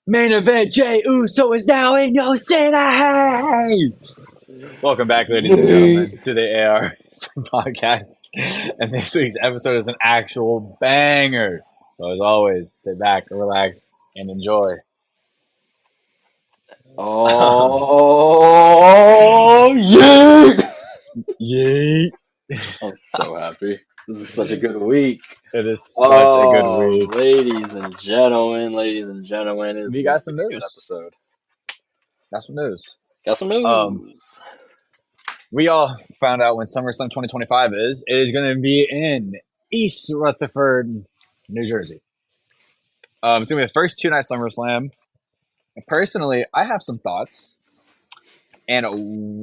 Main event, Jey Uso is now in your city. Welcome back, ladies and Yay! gentlemen, to the AR podcast. And this week's episode is an actual banger. So, as always, sit back, relax, and enjoy. Oh, yeah! Yay! I'm so happy. This is such a good week. It is such a good Oh, week. ladies and gentlemen, it's We going got to some be a good news. episode. Got some news. Got some Um, news. we all found out when SummerSlam 2025 is. It is going to be in East Rutherford, New Jersey. It's going to be the first two-night SummerSlam. Personally, I have some thoughts. And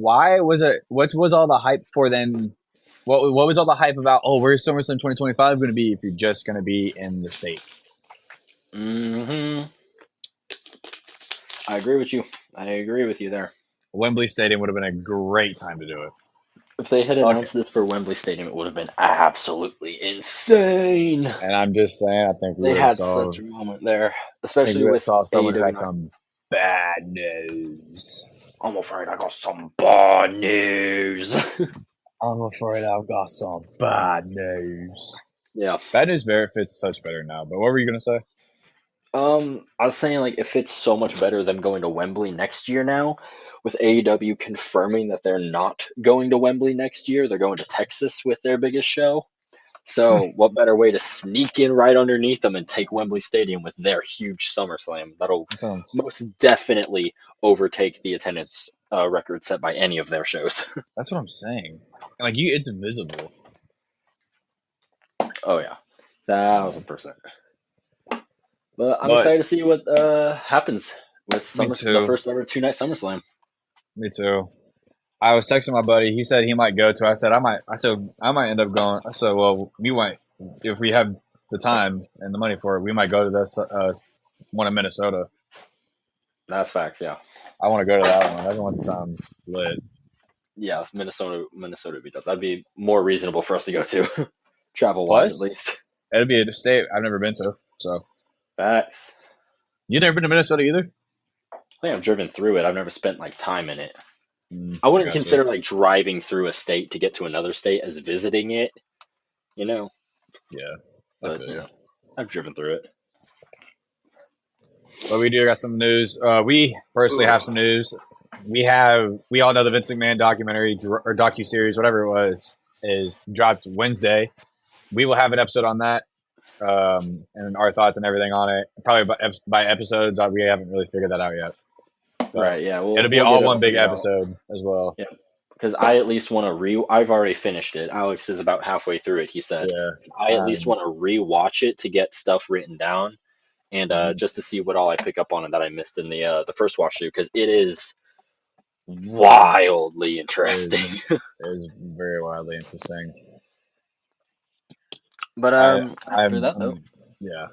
why was it? What was all the hype for then? What was all the hype about? Oh, where's SummerSlam 2025 going to be if you're just going to be in the States? hmm I agree with you. I agree with you there. Wembley Stadium would have been a great time to do it. If they had Okay. announced this for Wembley Stadium, it would have been absolutely insane. And I'm just saying, I think we They would have had saw. such a moment there, I think we especially would have with saw someone who AEW. had some bad news. I'm afraid I got some bad news. I'm afraid I've got some bad news. Yeah. Bad news bear fits such better now. But what were you gonna say? I was saying like if it's so much better them going to Wembley next year now, with AEW confirming that they're not going to Wembley next year, they're going to Texas with their biggest show. So what better way to sneak in right underneath them and take Wembley Stadium with their huge SummerSlam? That'll Sounds, most definitely overtake the attendance record set by any of their shows. that's what I'm saying. Like it's visible. Oh yeah, Um, 1000%. But I'm but excited to see what happens with me the too. first ever two-night SummerSlam. Me too. I was texting my buddy. He said he might go to. I said I might. I said I might end up going. I said, well, we might if we have the time and the money for it. We might go to this one in Minnesota. That's facts, yeah. I want to go to that one. That one sounds lit. Yeah, Minnesota would be dope. That'd be more reasonable for us to go to, travel wise at Plus, least. it'd be a state I've never been to. So Facts. you never been to Minnesota either? I think I've driven through it. I've never spent like time in it. I I wouldn't got you. consider like driving through a state to get to another state as visiting it, you know. Yeah, I But feel you. I've driven through it. But we do got some news. We personally have some news. We all know the Vince McMahon documentary or docu series, whatever it was, is dropped Wednesday. We will have an episode on that, and our thoughts and everything on it. Probably by episodes. We haven't really figured that out yet. But Right, yeah. it'll be We'll all get it one all big figured out. episode as well. Yeah. Because I at least want to I've already finished it. Alex is about halfway through it, he said. Yeah. I at least want to re-watch it to get stuff written down and Mhm. just to see what all I pick up on and that I missed in the first watch through because it is wildly interesting. It is very wildly interesting. But I, after that though, yeah.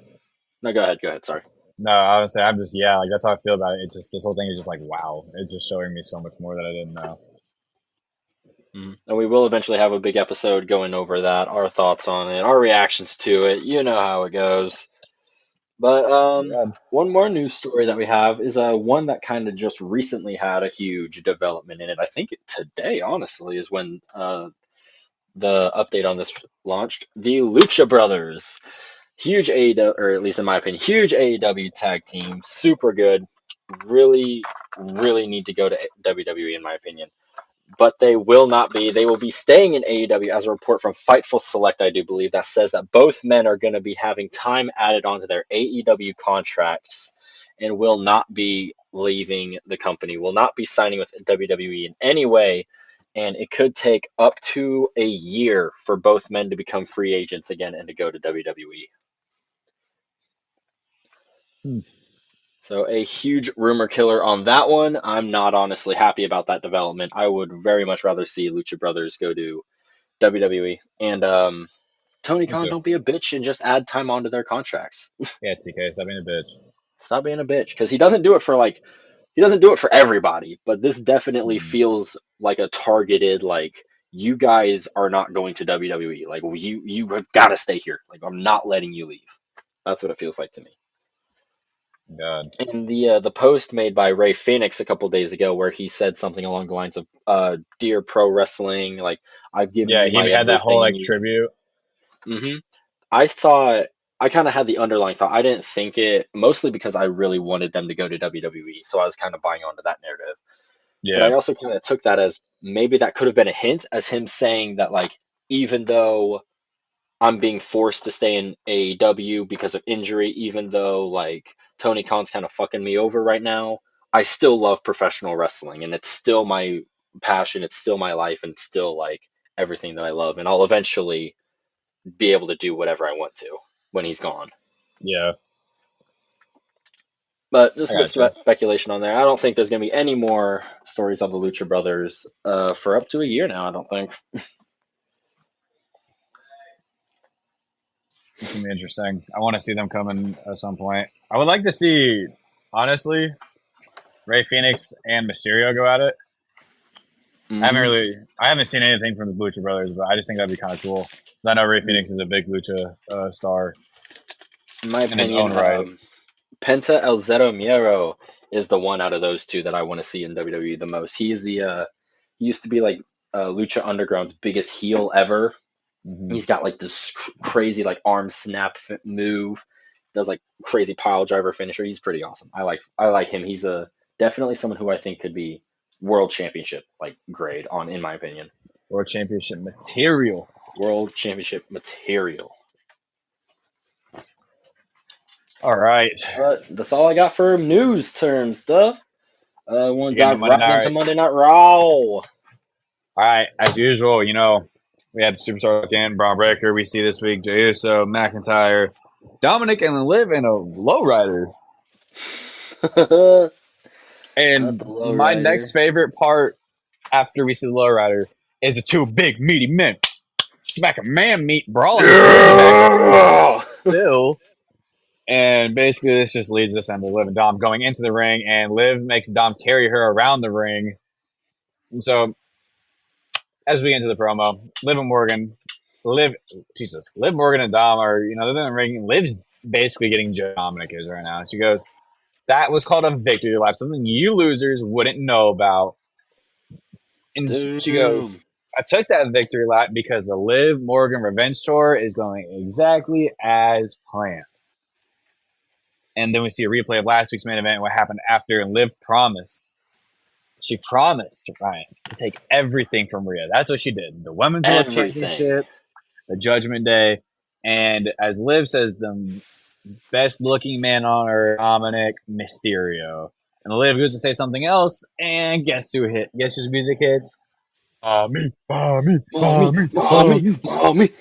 no, go ahead. Sorry. No, I would say I'm just like that's how I feel about it. It's just this whole thing is just like wow. It's just showing me so much more that I didn't know. And we will eventually have a big episode going over that, our thoughts on it, our reactions to it. You know how it goes. But Yeah. one more news story that we have is one that kind of just recently had a huge development in it. I think today, honestly, is when the update on this launched. The Lucha Brothers, huge AEW, or at least in my opinion, huge AEW tag team, super good. Really, really need to go to WWE in my opinion. But they will not be. They will be staying in AEW as a report from Fightful Select, I do believe, that says that both men are going to be having time added onto their AEW contracts and will not be leaving the company, will not be signing with WWE in any way. And it could take up to a year for both men to become free agents again and to go to WWE. Hmm. So a huge rumor killer on that one. I'm not honestly happy about that development. I would very much rather see Lucha Brothers go to WWE. And Tony Me Khan, too. don't be a bitch and just add time onto their contracts. Yeah, TK, stop being a bitch. Stop being a bitch because he doesn't do it for everybody. But this definitely Mm. feels like a targeted like you guys are not going to WWE. Like you have got to stay here. Like I'm not letting you leave. That's what it feels like to me. God. In the post made by Ray Phoenix a couple days ago, where he said something along the lines of, "Dear pro wrestling, like I've given Yeah, you he my had that whole everything, and like you've." tribute. hmm I thought I kind of had the underlying thought. I didn't think it, mostly because I really wanted them to go to WWE, so I was kind of buying onto that narrative. But Yeah, I also kind of took that as maybe that could have been a hint, as him saying that, like, even though I'm being forced to stay in AEW because of injury, even though like Tony Khan's kind of fucking me over right now, I still love professional wrestling, and it's still my passion, it's still my life, and it's still like everything that I love, and I'll eventually be able to do whatever I want to when he's gone. yeah, But I just a bit gotcha. speculation on there. I don't think there's going to be any more stories on the Lucha Brothers for up to a year now. I don't think. It's gonna be interesting. I want to see them coming at some point. I would like to see, honestly, Ray Phoenix and Mysterio go at it. hmm I haven't seen anything from the Lucha Brothers, but I just think that'd be kind of cool because I know Ray Phoenix is a big Lucha star In my in his opinion, own right. Penta El Zero Miedo is the one out of those two that I want to see in WWE the most. He's he used to be like Lucha Underground's biggest heel ever. Hmm. He's got like this crazy like arm snap move, does like crazy pile driver finisher. He's pretty awesome. I like him. He's a definitely someone who I think could be world championship like grade on, in my opinion. World Championship material. World championship material. All right, But that's all I got for news term stuff. I want you to getting to dive Monday right night? into Monday Night Raw. All right, as usual, we had the Superstar again, Braun Breaker. We see this week Jey Uso, McIntyre, Dominic, and Liv in a lowrider. Not And the my next lowrider. favorite part after we see the lowrider is the two big meaty men smack a man meat brawling with Liv in the backstage Yeah! still. And basically, this just leads us into Liv and Dom going into the ring, and Liv makes Dom carry her around the ring. And so, as we get into the promo, Liv and Morgan, Liv Morgan and Dom are, they're in the ring. Liv's basically getting Dominic is right now. She goes, that was called a victory lap, something you losers wouldn't know about. And she goes, Damn. I took that victory lap because the Liv Morgan revenge tour is going exactly as planned. And then we see a replay of last week's main event and what happened after. And Liv promised. She promised Ryan to take everything from Rhea. That's what she did. The Women's World Everything. Championship, the Judgment Day, and as Liv says, the best looking man on earth, Dominic Mysterio. And Liv goes to say something else, and guess who hit? Guess whose music hits? Me, me, Mommy, me, mommy, me. mommy.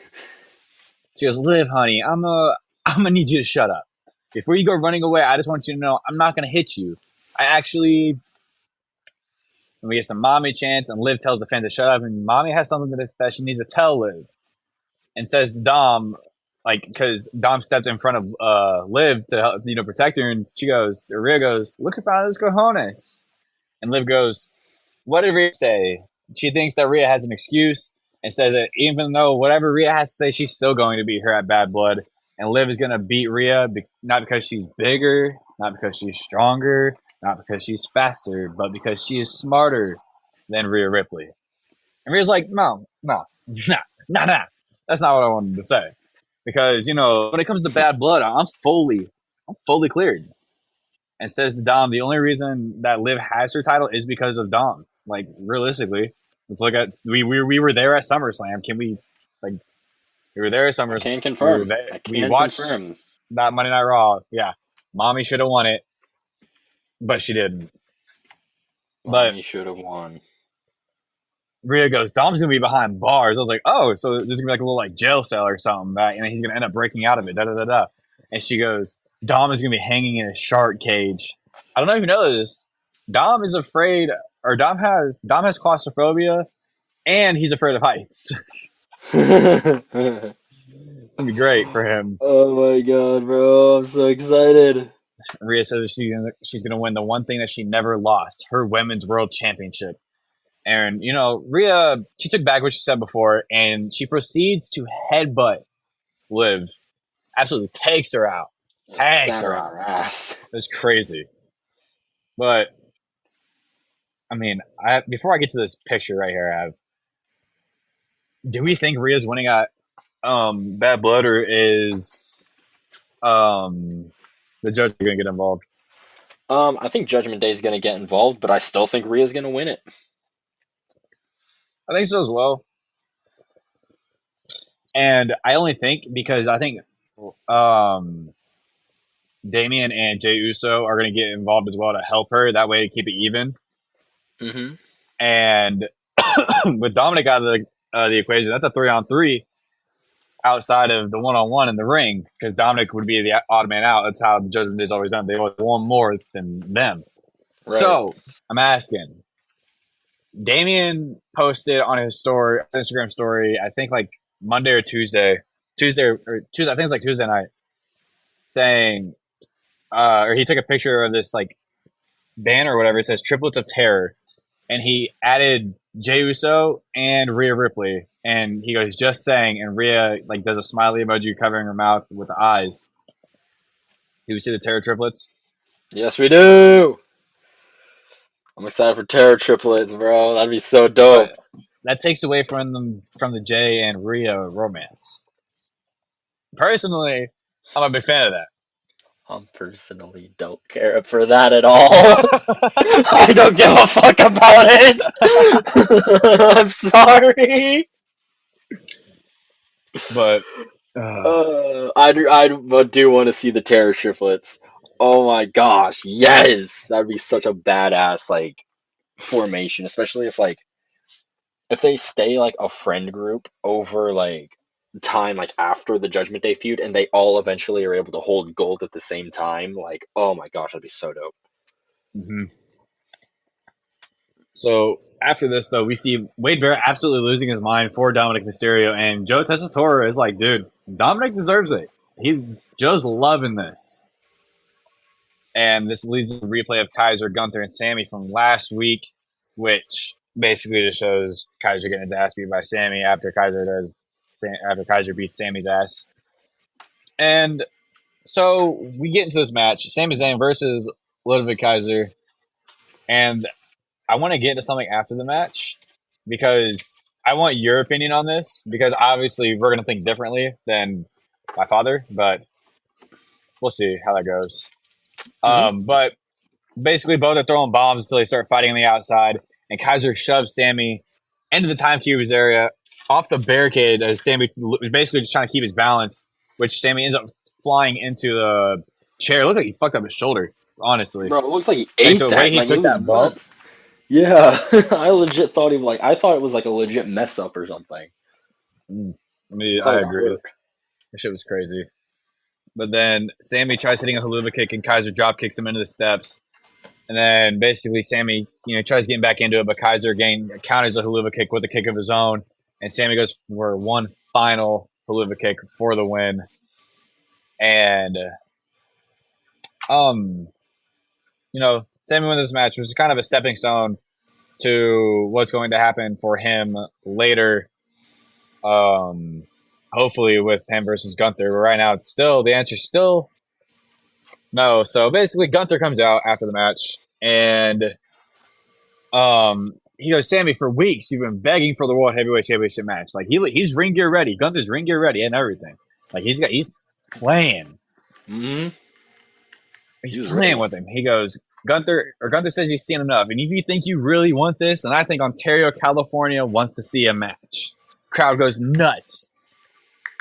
She goes, Liv, honey, I'm gonna need you to shut up. Before you go running away, I just want you to know I'm not gonna hit you. I actually, and we get some mommy chants, and Liv tells the fans to shut up, and mommy has something that she needs to tell Liv, and says to Dom, like, because Dom stepped in front of Liv to help, protect her, and she goes, Rhea goes, look at those cojones, and Liv goes, what did Rhea say? She thinks that Rhea has an excuse and says that even though whatever Rhea has to say, she's still going to beat her at Bad Blood. And Liv is going to beat Rhea not because she's bigger, not because she's stronger, not because she's faster, but because she is smarter than Rhea Ripley. And Rhea's like, no, no, nah, nah, nah. That's not what I wanted to say. Because, when it comes to Bad Blood, I'm fully cleared, and says to Dom, the only reason that Liv has her title is because of Dom. Like, realistically, let's look at we were there at SummerSlam. Can we, like, we were there at I SummerSlam. can We were confirm. there. I We can watched confirm. that Monday Night Raw. Yeah, mommy should have won it, but she didn't. But Mommy should have won. Rhea goes, Dom's gonna be behind bars. I was like, oh, so there's gonna be like a little like jail cell or something that he's gonna end up breaking out of it. Da da da da. And she goes, Dom is gonna be hanging in a shark cage. I don't know if you know this. Dom is afraid, or Dom has claustrophobia, and he's afraid of heights. Oh It's gonna be great for him. my god, bro. I'm so excited. Rhea says she's gonna win the one thing that she never lost, her women's world championship. And Rhea, she took back what she said before, and she proceeds to headbutt Liv, absolutely takes her out. tags Sat her her out. on her ass. It was crazy. But I mean, before I get to this picture right here, do we think Rhea's winning at Bad Blood, or is um the judge going to get involved? I think Judgment Day is going to get involved, but I still think Rhea's going to win it. I think so as well. And I only think because I think um Damien and Jey Uso are going to get involved as well to help her. That way, keep it even. Mm-hmm. And with Dominic out of the equation, that's a 3-on-3 outside of the 1-on-1 in the ring, because Dominic would be the odd man out. That's how the Judgment Day's always done. They always want more than them. Right. So I'm asking. Damien posted on his story, Instagram story, I think like Monday or Tuesday, Tuesday. I think it's like Tuesday night, saying, or he took a picture of this like banner or whatever. It says "Triplets of Terror," and he added Jey Uso and Rhea Ripley, and he goes, "Just saying," and Rhea like does a smiley emoji covering her mouth with the eyes. Do we see the Terror Triplets? Yes, we do. I'm excited for Terror Triplets, bro. That'd be so dope. But that takes away from the Jay and Rhea romance. Personally, I'm a big fan of that. I personally don't care for that at all. I don't give a fuck about it. I'm sorry. But I do want to see the Terror Triplets. Oh my gosh, yes, that'd be such a badass like formation, especially if they stay like a friend group over like time like after the Judgment Day feud, and they all eventually are able to hold gold at the same time. Like, oh my gosh, that'd be so dope. mhm. So after this, though, we see Wade Barrett absolutely losing his mind for Dominic Mysterio, and Joe Tessitore is like, "Dude, Dominic deserves it. He's just loving this." And this leads to the replay of Kaiser, Gunther, and Sammy from last week, which basically just shows Kaiser getting his ass beat by Sammy after Kaiser beats Sammy's ass. And so we get into this match: Sami Zayn versus Ludwig Kaiser, and I want to get into something after the match because I want your opinion on this, because obviously we're going to think differently than my father, but we'll see how that goes. Hmm. But basically, both are throwing bombs until they start fighting on the outside, and Kaiser shoves Sammy into the Timecubes area off the barricade as Sammy was basically just trying to keep his balance, which Sammy ends up flying into the chair. It looked like he fucked up his shoulder, honestly. Bro, it looks like he Like ate the way that. he Like it took was that bump. nuts. Yeah, I thought it was like a legit mess up or something. I mean, I thought I it got agree. hurt. That shit was crazy. But then Sammy tries hitting a haluva kick, and Kaiser drop kicks him into the steps. And then basically Sammy, tries getting back into it, but Kaiser again counters a haluva kick with a kick of his own, and Sammy goes for one final haluva kick for the win. And um, Sammy wins this match, which is kind of a stepping stone to what's going to happen for him later. Hopefully with him versus Gunther. But right now, the answer's still no. So basically, Gunther comes out after the match, and he goes, "Sammy, for weeks you've been begging for the World Heavyweight Championship match. Like he's ring gear ready. Gunther's ring gear ready and everything. Like he's playing. Hmm. He's He was playing ready. with him. He goes, Gunther says he's seen enough. And if you think you really want this, then I think Ontario, California wants to see a match. Crowd goes nuts.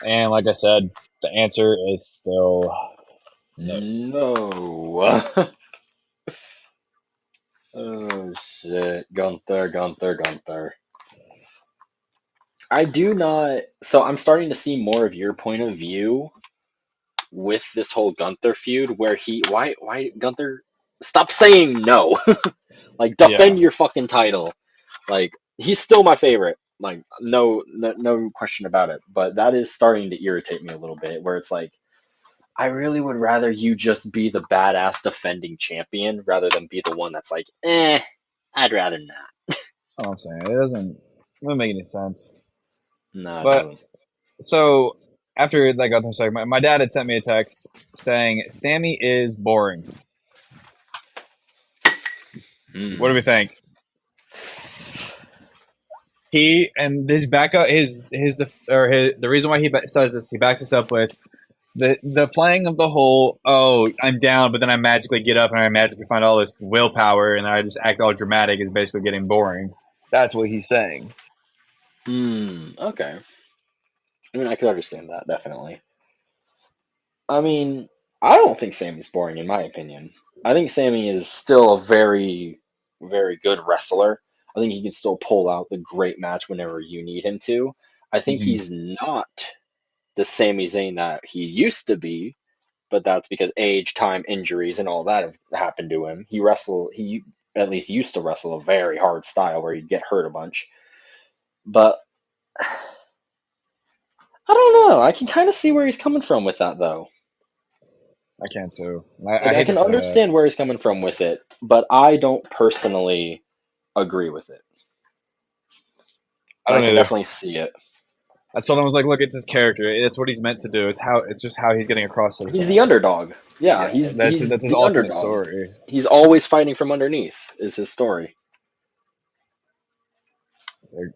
And like I said, the answer is still no. No. Oh shit. Gunther. I do not. So I'm starting to see more of your point of view with this whole Gunther feud, where why Gunther, stop saying no. Like, Yeah. defend your fucking title. Like, he's still my favorite. Like, no question about it. But that is starting to irritate me a little bit, where it's like, I really would rather you just be the badass defending champion rather than be the one that's like, I'd rather not. That's all I'm saying. It doesn't make any sense. No, it But doesn't. so after that got there, my dad had sent me a text saying Sammy is boring. What do we think? He and his backup, the reason why says this, he backs us up with the playing of the whole. Oh, I'm down, but then I magically get up and I magically find all this willpower, and I just act all dramatic. Is basically getting boring. That's what he's saying. Okay. I mean, I could understand that, definitely. I mean, I don't think Sammy's boring, in my opinion. I think Sammy is still a very, very good wrestler. I think he can still pull out the great match whenever you need him to. I think Mm-hmm. he's not the Sami Zayn that he used to be, but that's because age, time, injuries, and all that have happened to him. He at least used to wrestle a very hard style where he'd get hurt a bunch. But I don't know. I can kind of see where he's coming from with that, though. I can too. Like, I I hate to can say that. understand where he's coming from with it, but I don't personally agree with it. I But I don't can either. definitely see it. I told him, I was like, look, it's his character. It's what he's meant to do. It's just how he's getting across to the He's the fans. underdog. Yeah, Yeah, he's that's his the ultimate underdog. story. He's always fighting from underneath. Is his story.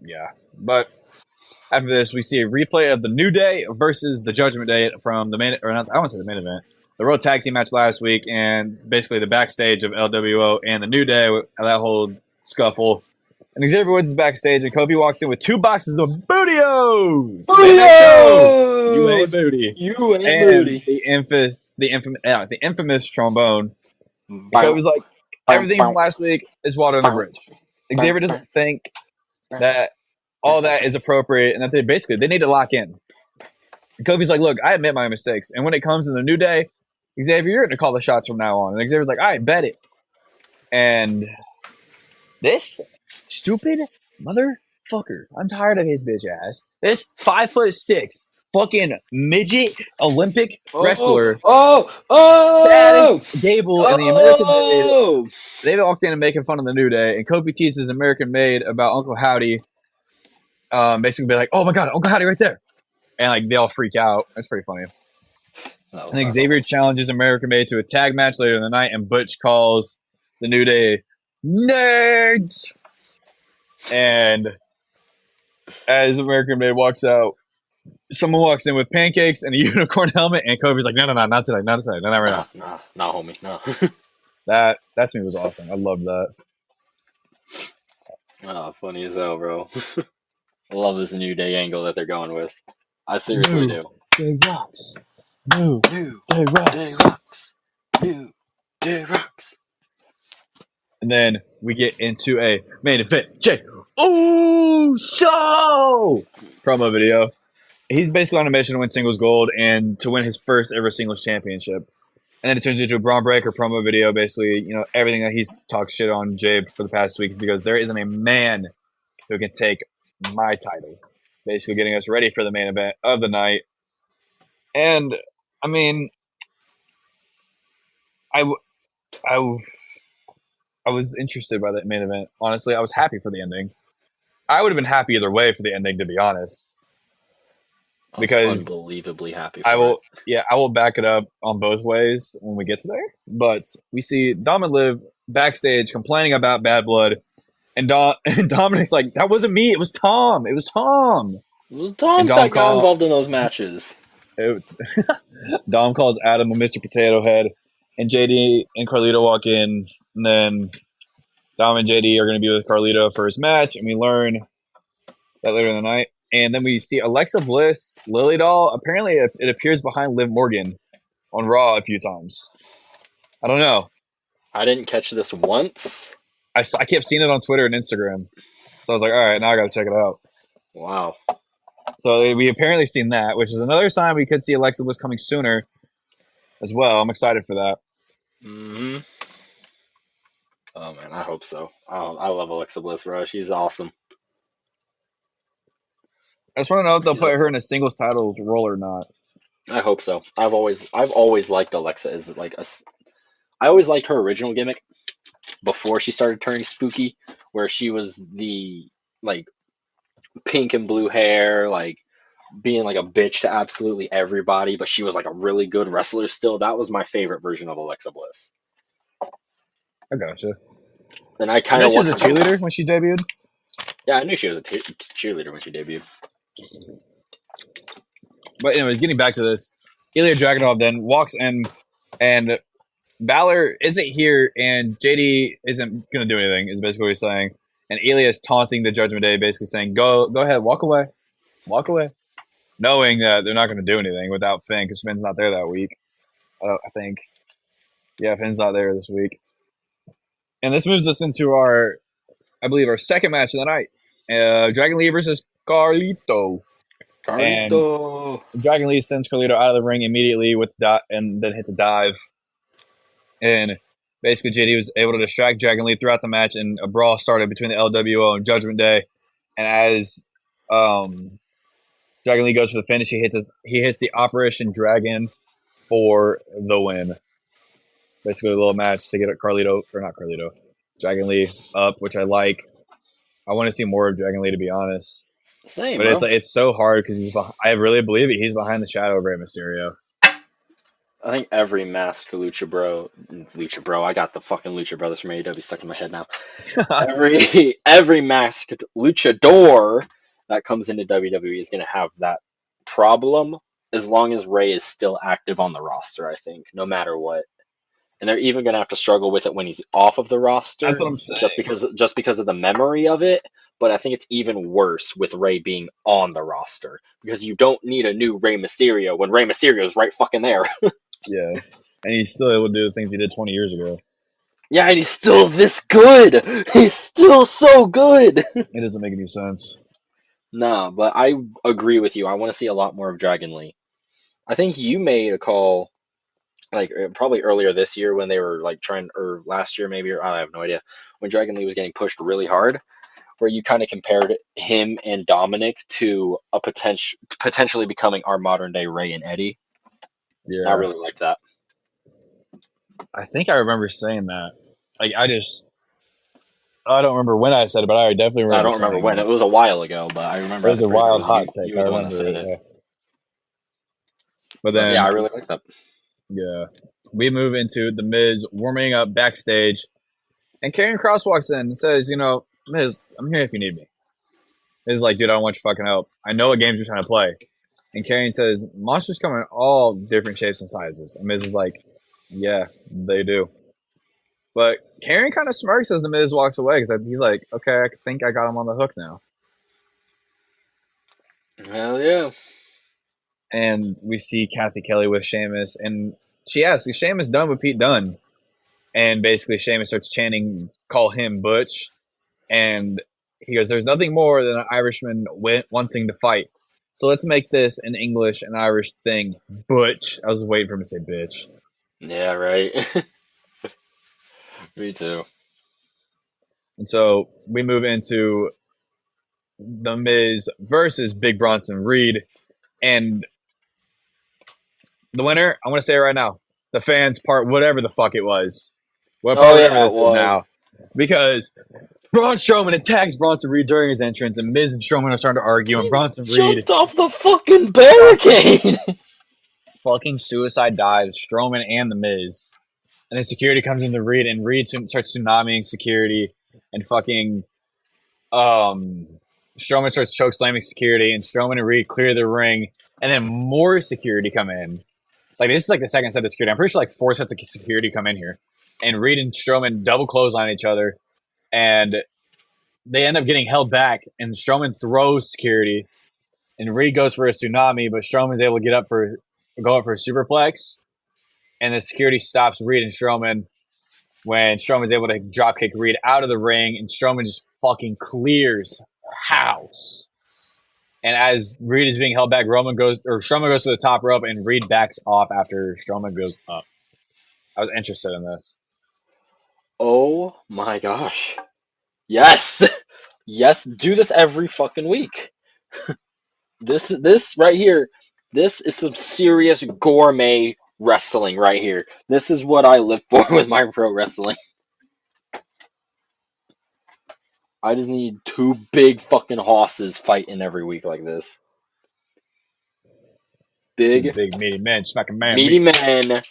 Yeah, but after this, we see a replay of the New Day versus the Judgment Day from the main, or not, I want to say the main event, the World Tag Team match last week, and basically the backstage of LWO and the New Day, that whole scuffle. And Xavier Woods is backstage, and Kobe walks in with 2 boxes of bootios. Booty-o! You ain't booty. You ain't And booty. the infamous trombone. And Bow, Kobe's like, bow, everything from bow, last week is water under the bow, bridge. bow, Xavier bow, doesn't think bow, that all that is appropriate and that they need to lock in. And Kofi's like, look, I admit my mistakes. And when it comes to the New Day, Xavier, you're going to call the shots from now on. And Xavier's like, all right, bet it. And this stupid motherfucker, I'm tired of his bitch ass. This 5'6" fucking midget Olympic wrestler, oh, Chad Gable and the American Made, oh! they walked in and making fun of the New Day. And Kofi teases American Made about Uncle Howdy, basically be like, oh my God, Uncle Howdy right there. And like they all freak out. That's pretty funny. That I was think Xavier awesome. challenges American Made to a tag match later in the night, and Butch calls the New Day nerds. And as American Made walks out, someone walks in with pancakes and a unicorn helmet, and Kofi's like, no, not today, not right now. Nah, homie, nah. That to me was awesome. I loved that. Oh, funny as hell, bro. I love this New Day angle that they're going with. I seriously New do. Day rocks. New New Day Day rocks. rocks. New Day rocks. And then we get into a main event. Jay Uso promo video. He's basically on a mission to win singles gold and to win his first ever singles championship. And then it turns into a Braun Breaker promo video. Basically, everything that he's talked shit on Jay for the past week is because there isn't a man who can take my title. Basically, getting us ready for the main event of the night. And I mean, I was interested by that main event. Honestly, I was happy for the ending. I would have been happy either way for the ending, to be honest. I was Because unbelievably happy I for it. will back it up on both ways when we get to there. But we see Dom and Liv backstage complaining about bad blood, and Dominic's like, "That wasn't me. It was Tom. It was Tom." It was And Tom that got involved in those matches. Dom calls Adam a Mr. Potato Head, and JD and Carlito walk in, and then Dom and JD are going to be with Carlito for his match, and we learn that later in the night. And then we see Alexa Bliss, Lily Doll. Apparently, it appears behind Liv Morgan on Raw a few times. I don't know. I didn't catch this once. I kept seeing it on Twitter and Instagram. So I was like, all right, now I got to check it out. Wow. So we apparently seen that, which is another sign we could see Alexa Bliss coming sooner as well. I'm excited for that. Mm-hmm. Oh, man, I hope so. I love Alexa Bliss, bro. She's awesome. I just want to know if they'll put her in a singles titles role or not. I hope so. I've always liked Alexa as like I always liked her original gimmick before she started turning spooky, where she was the like pink and blue hair, like being like a bitch to absolutely everybody, but she was like a really good wrestler still. That was my favorite version of Alexa Bliss. I gotcha. And I I kind know of she was want a her to. cheerleader when she debuted. Yeah, I knew she was a cheerleader when she debuted. But anyways, getting back to this, Ilya Dragunov then walks in, and Balor isn't here, and JD isn't going to do anything. Is basically what he's saying. And Ilya is taunting the Judgment Day, basically saying, "Go ahead, walk away," knowing that they're not going to do anything without Finn because Finn's not there that week. I think, yeah, Finn's not there this week. And this moves us into I believe, our second match of the night. Dragon Lee versus Carlito. And Carlito. Dragon Lee sends Carlito out of the ring immediately and then hits a dive. And basically, JD was able to distract Dragon Lee throughout the match, and a brawl started between the LWO and Judgment Day. And as Dragon Lee goes for the finish, he hits the Operation Dragon for the win. Basically, a little match to get Dragon Lee up, which I like. I want to see more of Dragon Lee, to be honest. Same, But bro. it's so hard because I really believe it. He's behind the shadow of Rey Mysterio. I think every masked Lucha Bro, I got the fucking Lucha Brothers from AEW stuck in my head now. Every masked luchador that comes into WWE is going to have that problem as long as Ray is still active on the roster, I think, no matter what. And they're even going to have to struggle with it when he's off of the That's roster what I'm saying. just because of the memory of it. But I think it's even worse with Ray being on the roster because you don't need a new Rey Mysterio when Rey Mysterio is right fucking there. Yeah, and he's still able to do the things he did 20 years ago. Yeah, and he's still this good. He's still so good. It doesn't make any sense. No, but I agree with you. I want to see a lot more of Dragon Lee. I think you made a call like probably earlier this year when they were like trying, or last year maybe, or I have no idea, when Dragon Lee was getting pushed really hard, where you kind of compared him and Dominic to a potentially becoming our modern day Ray and Eddie. I Yeah, really liked that. I think I remember saying that. Like I don't remember when I said it, but I definitely I remember don't remember saying when. it. It was a while ago, but I It remember. was I'm a pretty sure it wild was hot you. take. You I were the one that remember said it. it. Yeah. But But yeah, I then, really liked that. yeah, we move into the Miz warming up backstage, and Karrion Kross walks in and says, "Miz, I'm here if you need me." Miz is like, "Dude, I don't want your fucking help. I know what games you're trying to play." And Karrion says, "Monsters come in all different shapes and sizes." And Miz is like, "Yeah, they do." But Karrion kind of smirks as the Miz walks away because he's like, "Okay, I think I got him on the hook now." Hell yeah. And we see Kathy Kelly with Sheamus, and she asks, "Is Sheamus done with Pete Dunne?" And basically, Sheamus starts chanting, "Call him Butch." And he goes, "There's nothing more than an Irishman wanting to fight. So let's make this an English and Irish thing. Butch." I was waiting for him to say bitch. Yeah, right. Me too. And so we move into The Miz versus Big Bronson Reed. And the winner, I'm going to say it right now, the fans part, whatever the fuck it was. What part, Oh whatever yeah, it this is was. now. Because Braun Strowman attacks Bronson Reed during his entrance, and Miz and Strowman are starting to argue, and He Bronson Reed jumped off the fucking barricade. fucking suicide dives Strowman and the Miz. And then security comes in to Reed, and Reed starts tsunamiing security, and fucking Strowman starts choke slamming security, and Strowman and Reed clear the ring, and then more security come in. Like this is like the second set of security. I'm pretty sure like 4 sets of security come in here, and Reed and Strowman double close on each other, and they end up getting held back. And Strowman throws security, and Reed goes for a tsunami, but Strowman's able to go up for a superplex, and the security stops Reed and Strowman when Strowman's able to dropkick Reed out of the ring, and Strowman just fucking clears house. And as Reed is being held back, Strowman goes to the top rope, and Reed backs off after Strowman goes up. I was interested in this. Oh my gosh. Yes. Yes, do this every fucking week. This right here, this is some serious gourmet wrestling right here. This is what I live for with my pro wrestling. I just need two big fucking hosses fighting every week like this. Big Big meaty men smacking man meaty meat. men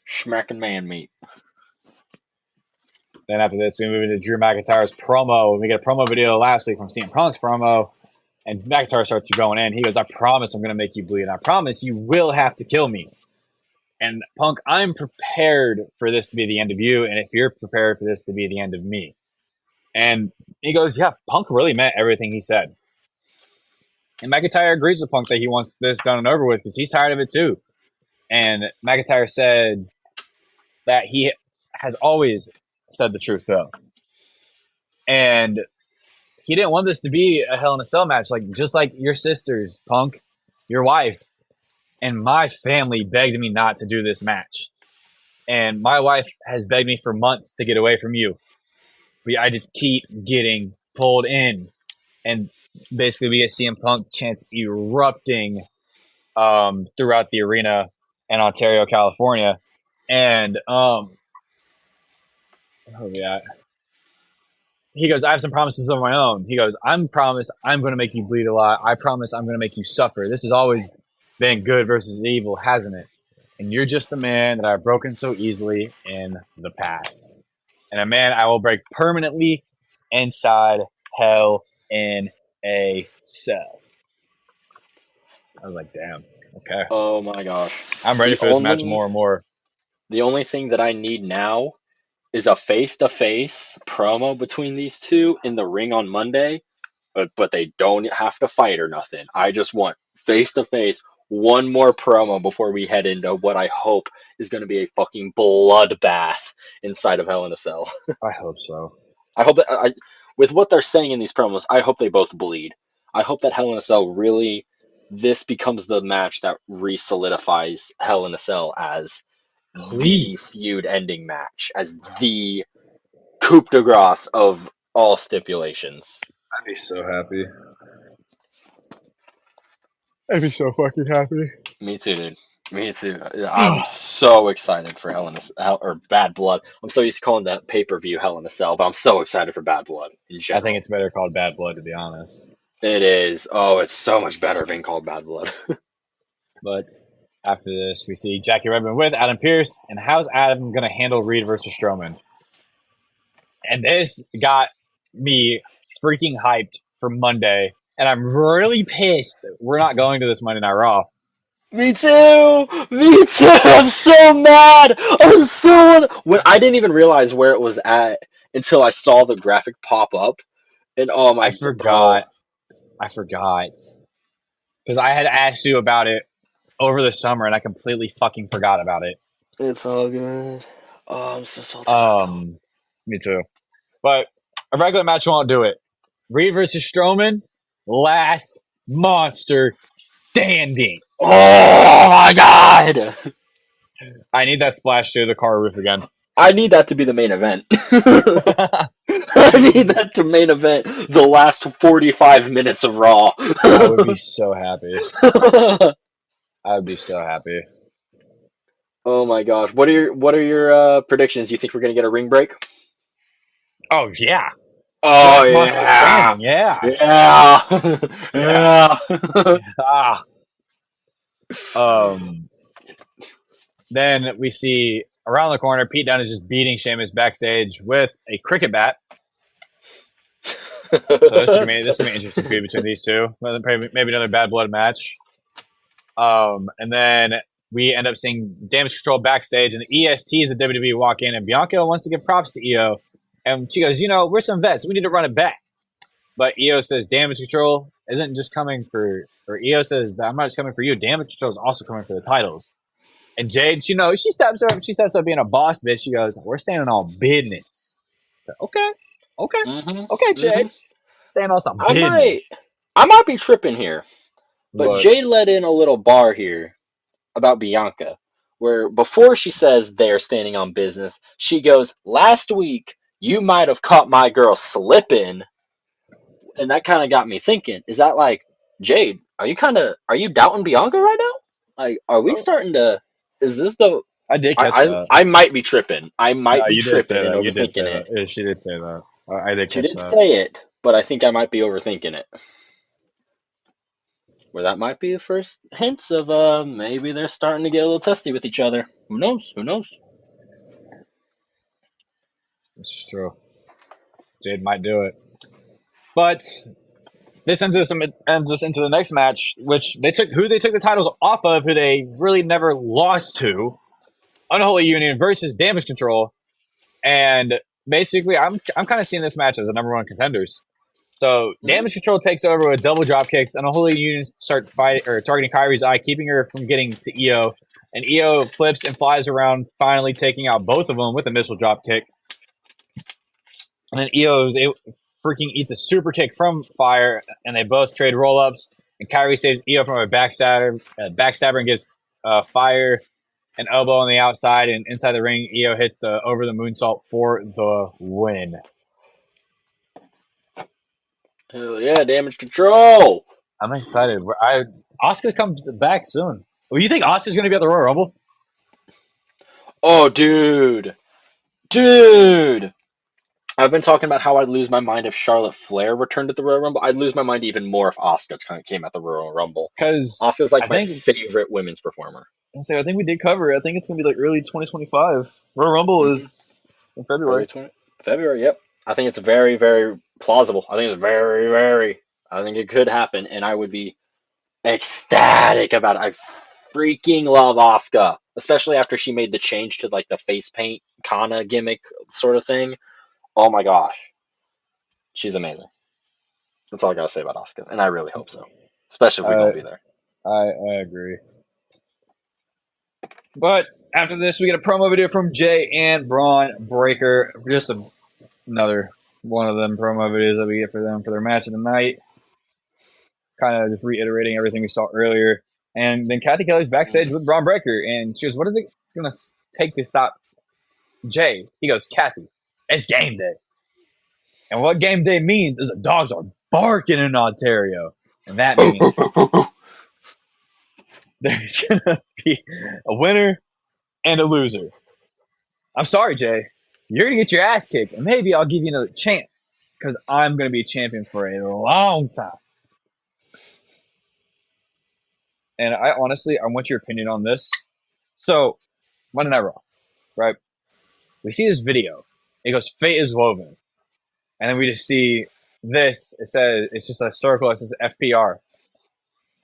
smacking man meat. Then after this, we move into Drew McIntyre's promo. We get a promo video last week from CM Punk's promo, and McIntyre starts going in. He goes, "I promise I'm going to make you bleed. I promise you will have to kill me." And Punk, I'm prepared for this to be the end of you, and if you're prepared for this to be the end of me. And he goes, yeah, Punk really meant everything he said. And McIntyre agrees with Punk that he wants this done and over with because he's tired of it too. And McIntyre said that he has always said the truth, though. And he didn't want this to be a Hell in a Cell match, like just like your sisters, Punk, your wife, and my family begged me not to do this match. And my wife has begged me for months to get away from you. But I just keep getting pulled in. And basically we get CM Punk chants erupting throughout the arena in Ontario, California. And yeah. He goes, I have some promises of my own. He goes, I'm going to make you bleed a lot. I promise I'm going to make you suffer. This has always been good versus evil, hasn't it? And you're just a man that I've broken so easily in the past. And a man I will break permanently inside Hell in a Cell. I was like, damn, okay. Oh my gosh. I'm ready for this match more and more. The only thing that I need now is a face-to-face promo between these two in the ring on Monday, but they don't have to fight or nothing. I just want face-to-face one more promo before we head into what I hope is going to be a fucking bloodbath inside of Hell in a Cell. I hope so. I hope that with what they're saying in these promos, I hope they both bleed. I hope that Hell in a Cell really, this becomes the match that re-solidifies Hell in a Cell as the feud ending match, as the coup de grace of all stipulations. I'd be so happy. I'd be so fucking happy. Me too, dude. Me too. I'm so excited for Bad Blood. I'm so used to calling that pay-per-view Hell in a Cell, but I'm so excited for Bad Blood in general. I think it's better called Bad Blood, to be honest. It is. Oh, it's so much better being called Bad Blood. But after this, we see Jackie Redmond with Adam Pearce, and how's Adam going to handle Reed versus Strowman? And this got me freaking hyped for Monday, and I'm really pissed we're not going to this Monday Night Raw. Me too! Me too! I'm so mad! I'm so... When I didn't even realize where it was at until I saw the graphic pop up, and oh my... I forgot. Because I had asked you about it over the summer, and I completely fucking forgot about it. It's all good. Oh, I'm so salty. Me too. But a regular match won't do it. Reed versus Strowman, last monster standing. Oh my god! I need that splash through the car roof again. I need that to be the main event. I need that to main event the last 45 minutes of Raw. I would be so happy. I would be so happy. Oh my gosh! What are your predictions? You think we're gonna get a ring break? Oh yeah. Oh yeah. Then we see around the corner, Pete Dunne is just beating Sheamus backstage with a cricket bat. So this is gonna be an interesting feud between these two. Maybe another Bad Blood match. And then we end up seeing Damage Control backstage, and the ESTs of WWE walk in, and Bianca wants to give props to EO. And she goes, we're some vets. We need to run it back. But EO says Damage Control isn't just coming for EO says that I'm not just coming for you. Damage Control is also coming for the titles. And Jade, she steps up being a boss bitch. She goes, we're standing on business. So, okay, Jade. Stand on some business. I might be tripping here. But Jade let in a little bar here about Bianca, where before she says they're standing on business, she goes, last week, you might have caught my girl slipping. And that kind of got me thinking, is that like, Jade, are you doubting Bianca right now? Like, are we starting to, is this the... I did catch that. I might be tripping. I might be tripping and overthinking it. Yeah, she did say that. I did catch that. She did say it, but I think I might be overthinking it. Where that might be the first hints of maybe they're starting to get a little testy with each other. Who knows? Who knows? This is true. Jade might do it. But this ends us into the next match, which they took the titles off of, who they really never lost to. Unholy Union versus Damage Control. And basically I'm kind of seeing this match as a number one contenders. So Mm-hmm. Damage Control takes over with double drop kicks, and Unholy Union start fighting or targeting Kairi's eye, keeping her from getting to Io. And Io flips and flies around, finally taking out both of them with a missile drop kick. And then freaking eats a super kick from Fire, and they both trade roll ups. And Kairi saves Io from a backstabber and gives Fire an elbow on the outside, and inside the ring, Io hits the over the moonsault for the win. Hell yeah, Damage Control! I'm excited. Asuka comes back soon. Well, you think Asuka's going to be at the Royal Rumble? Oh, dude! Dude! I've been talking about how I'd lose my mind if Charlotte Flair returned at the Royal Rumble. I'd lose my mind even more if Asuka came at the Royal Rumble. Because Asuka's like my favorite women's performer. I think we did cover it. I think it's going to be like early 2025. Royal Rumble is in February. February, yep. I think it's very, very plausible. I think it's very, very. I think it could happen, and I would be ecstatic about it. I freaking love Asuka, especially after she made the change to like the face paint Kana gimmick sort of thing. Oh my gosh, she's amazing. That's all I gotta say about Asuka, and I really hope so, especially if we're gonna be there. I agree. But after this, we get a promo video from Jay and Braun Breaker. Just another one of them promo videos that we get for them for their match of the night. Kind of just reiterating everything we saw earlier. And then Kathy Kelly's backstage with Braun Breaker, and she goes, "What is it going to take to stop Jay?" He goes, "Kathy, it's game day." And what game day means is the dogs are barking in Ontario. And that means there's going to be a winner and a loser. I'm sorry, Jay. You're going to get your ass kicked, and maybe I'll give you another chance because I'm going to be a champion for a long time. And I want your opinion on this. So, Monday Night Raw, right? We see this video. It goes, "Fate is woven." And then we just see this. It says, it's just a circle. It says FPR.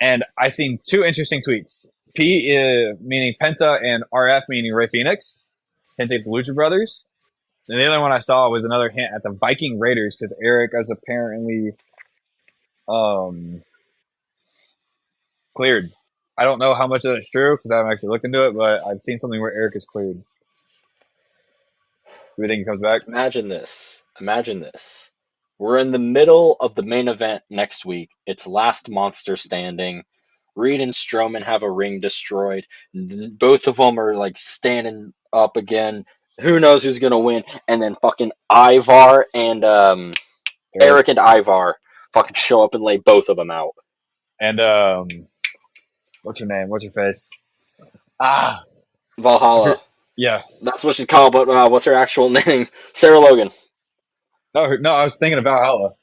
And I seen two interesting tweets. Meaning Penta, and RF meaning Ray Phoenix. Hint at the Lucha Brothers. And the other one I saw was another hint at the Viking Raiders, because Eric is apparently cleared. I don't know how much of it's true because I haven't actually looked into it, but I've seen something where Eric is cleared. Do we think he comes back? Imagine this. Imagine this. We're in the middle of the main event next week. It's Last Monster Standing. Reed and Strowman have a ring destroyed. Both of them are like standing up again. Who knows who's gonna win? And then fucking Ivar and Eric and Ivar fucking show up and lay both of them out. And what's her name? What's her face? Valhalla. Yeah, That's what she's called, but what's her actual name? Sarah Logan. No, I was thinking of Valhalla.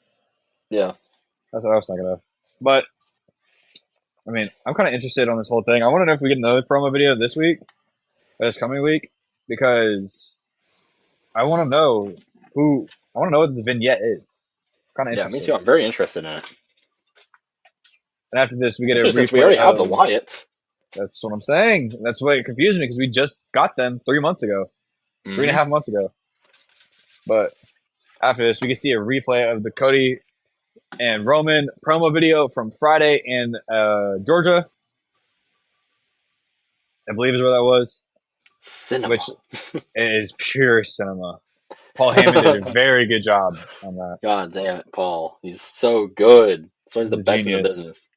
Yeah. That's what I was thinking of. But, I mean, I'm kind of interested on this whole thing. I want to know if we get another promo video this week, or this coming week, because I want to know what this vignette is. Kind of interested. Yeah, me too. I'm very interested in it. And after this, we get a replay. Since we already have the Wyatts. That's what I'm saying. That's what it confused me, because we just got them 3 months ago. 3.5 months ago. But after this, we can see a replay of the Cody and Roman promo video from Friday in Georgia. I believe is where that was. Cinema. Which is pure cinema. Paul Heyman did a very good job on that. God damn it, Paul. He's so good. So he's the best in the business.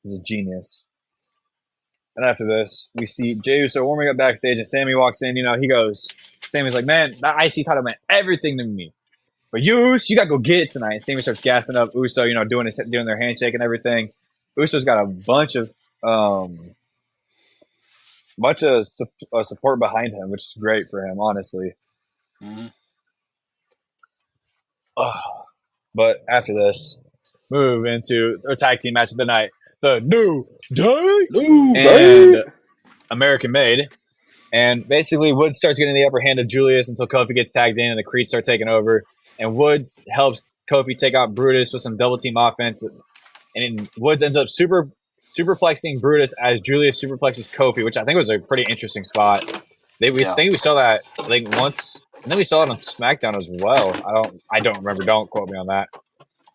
He's a genius. And after this, we see Jey Uso warming up backstage, and Sammy walks in. He goes, Sammy's like, "Man, that IC title meant everything to me. But you gotta go get it tonight." And Sammy starts gassing up Uso, doing their handshake and everything. Uso's got a bunch of support behind him, which is great for him, honestly. Mm-hmm. But after this, move into a tag team match of the night. the New Day No, and right? American Made. And basically, Woods starts getting the upper hand of Julius until Kofi gets tagged in and the Creeds start taking over. And Woods helps Kofi take out Brutus with some double team offense. And Woods ends up superplexing Brutus as Julius superplexes Kofi, which I think was a pretty interesting spot. We Yeah. think we saw that I think once. I think we saw it on SmackDown as well. I don't remember. Don't quote me on that.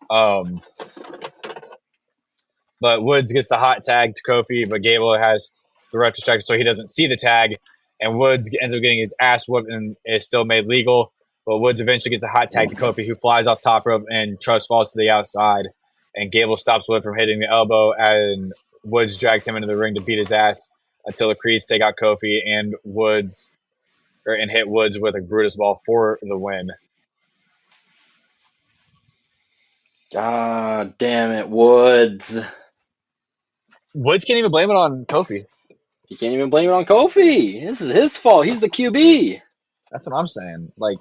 Um, but Woods gets the hot tag to Kofi, but Gable has the ref distracted, so he doesn't see the tag. And Woods ends up getting his ass whooped and is still made legal. But Woods eventually gets a hot tag to Kofi, who flies off top rope and Trust falls to the outside. And Gable stops Wood from hitting the elbow, and Woods drags him into the ring to beat his ass until the Creeds take out Kofi and hit Woods with a Brutus ball for the win. God damn it, Woods. Woods can't even blame it on Kofi. You can't even blame it on Kofi. This is his fault. He's the QB. That's what I'm saying. Like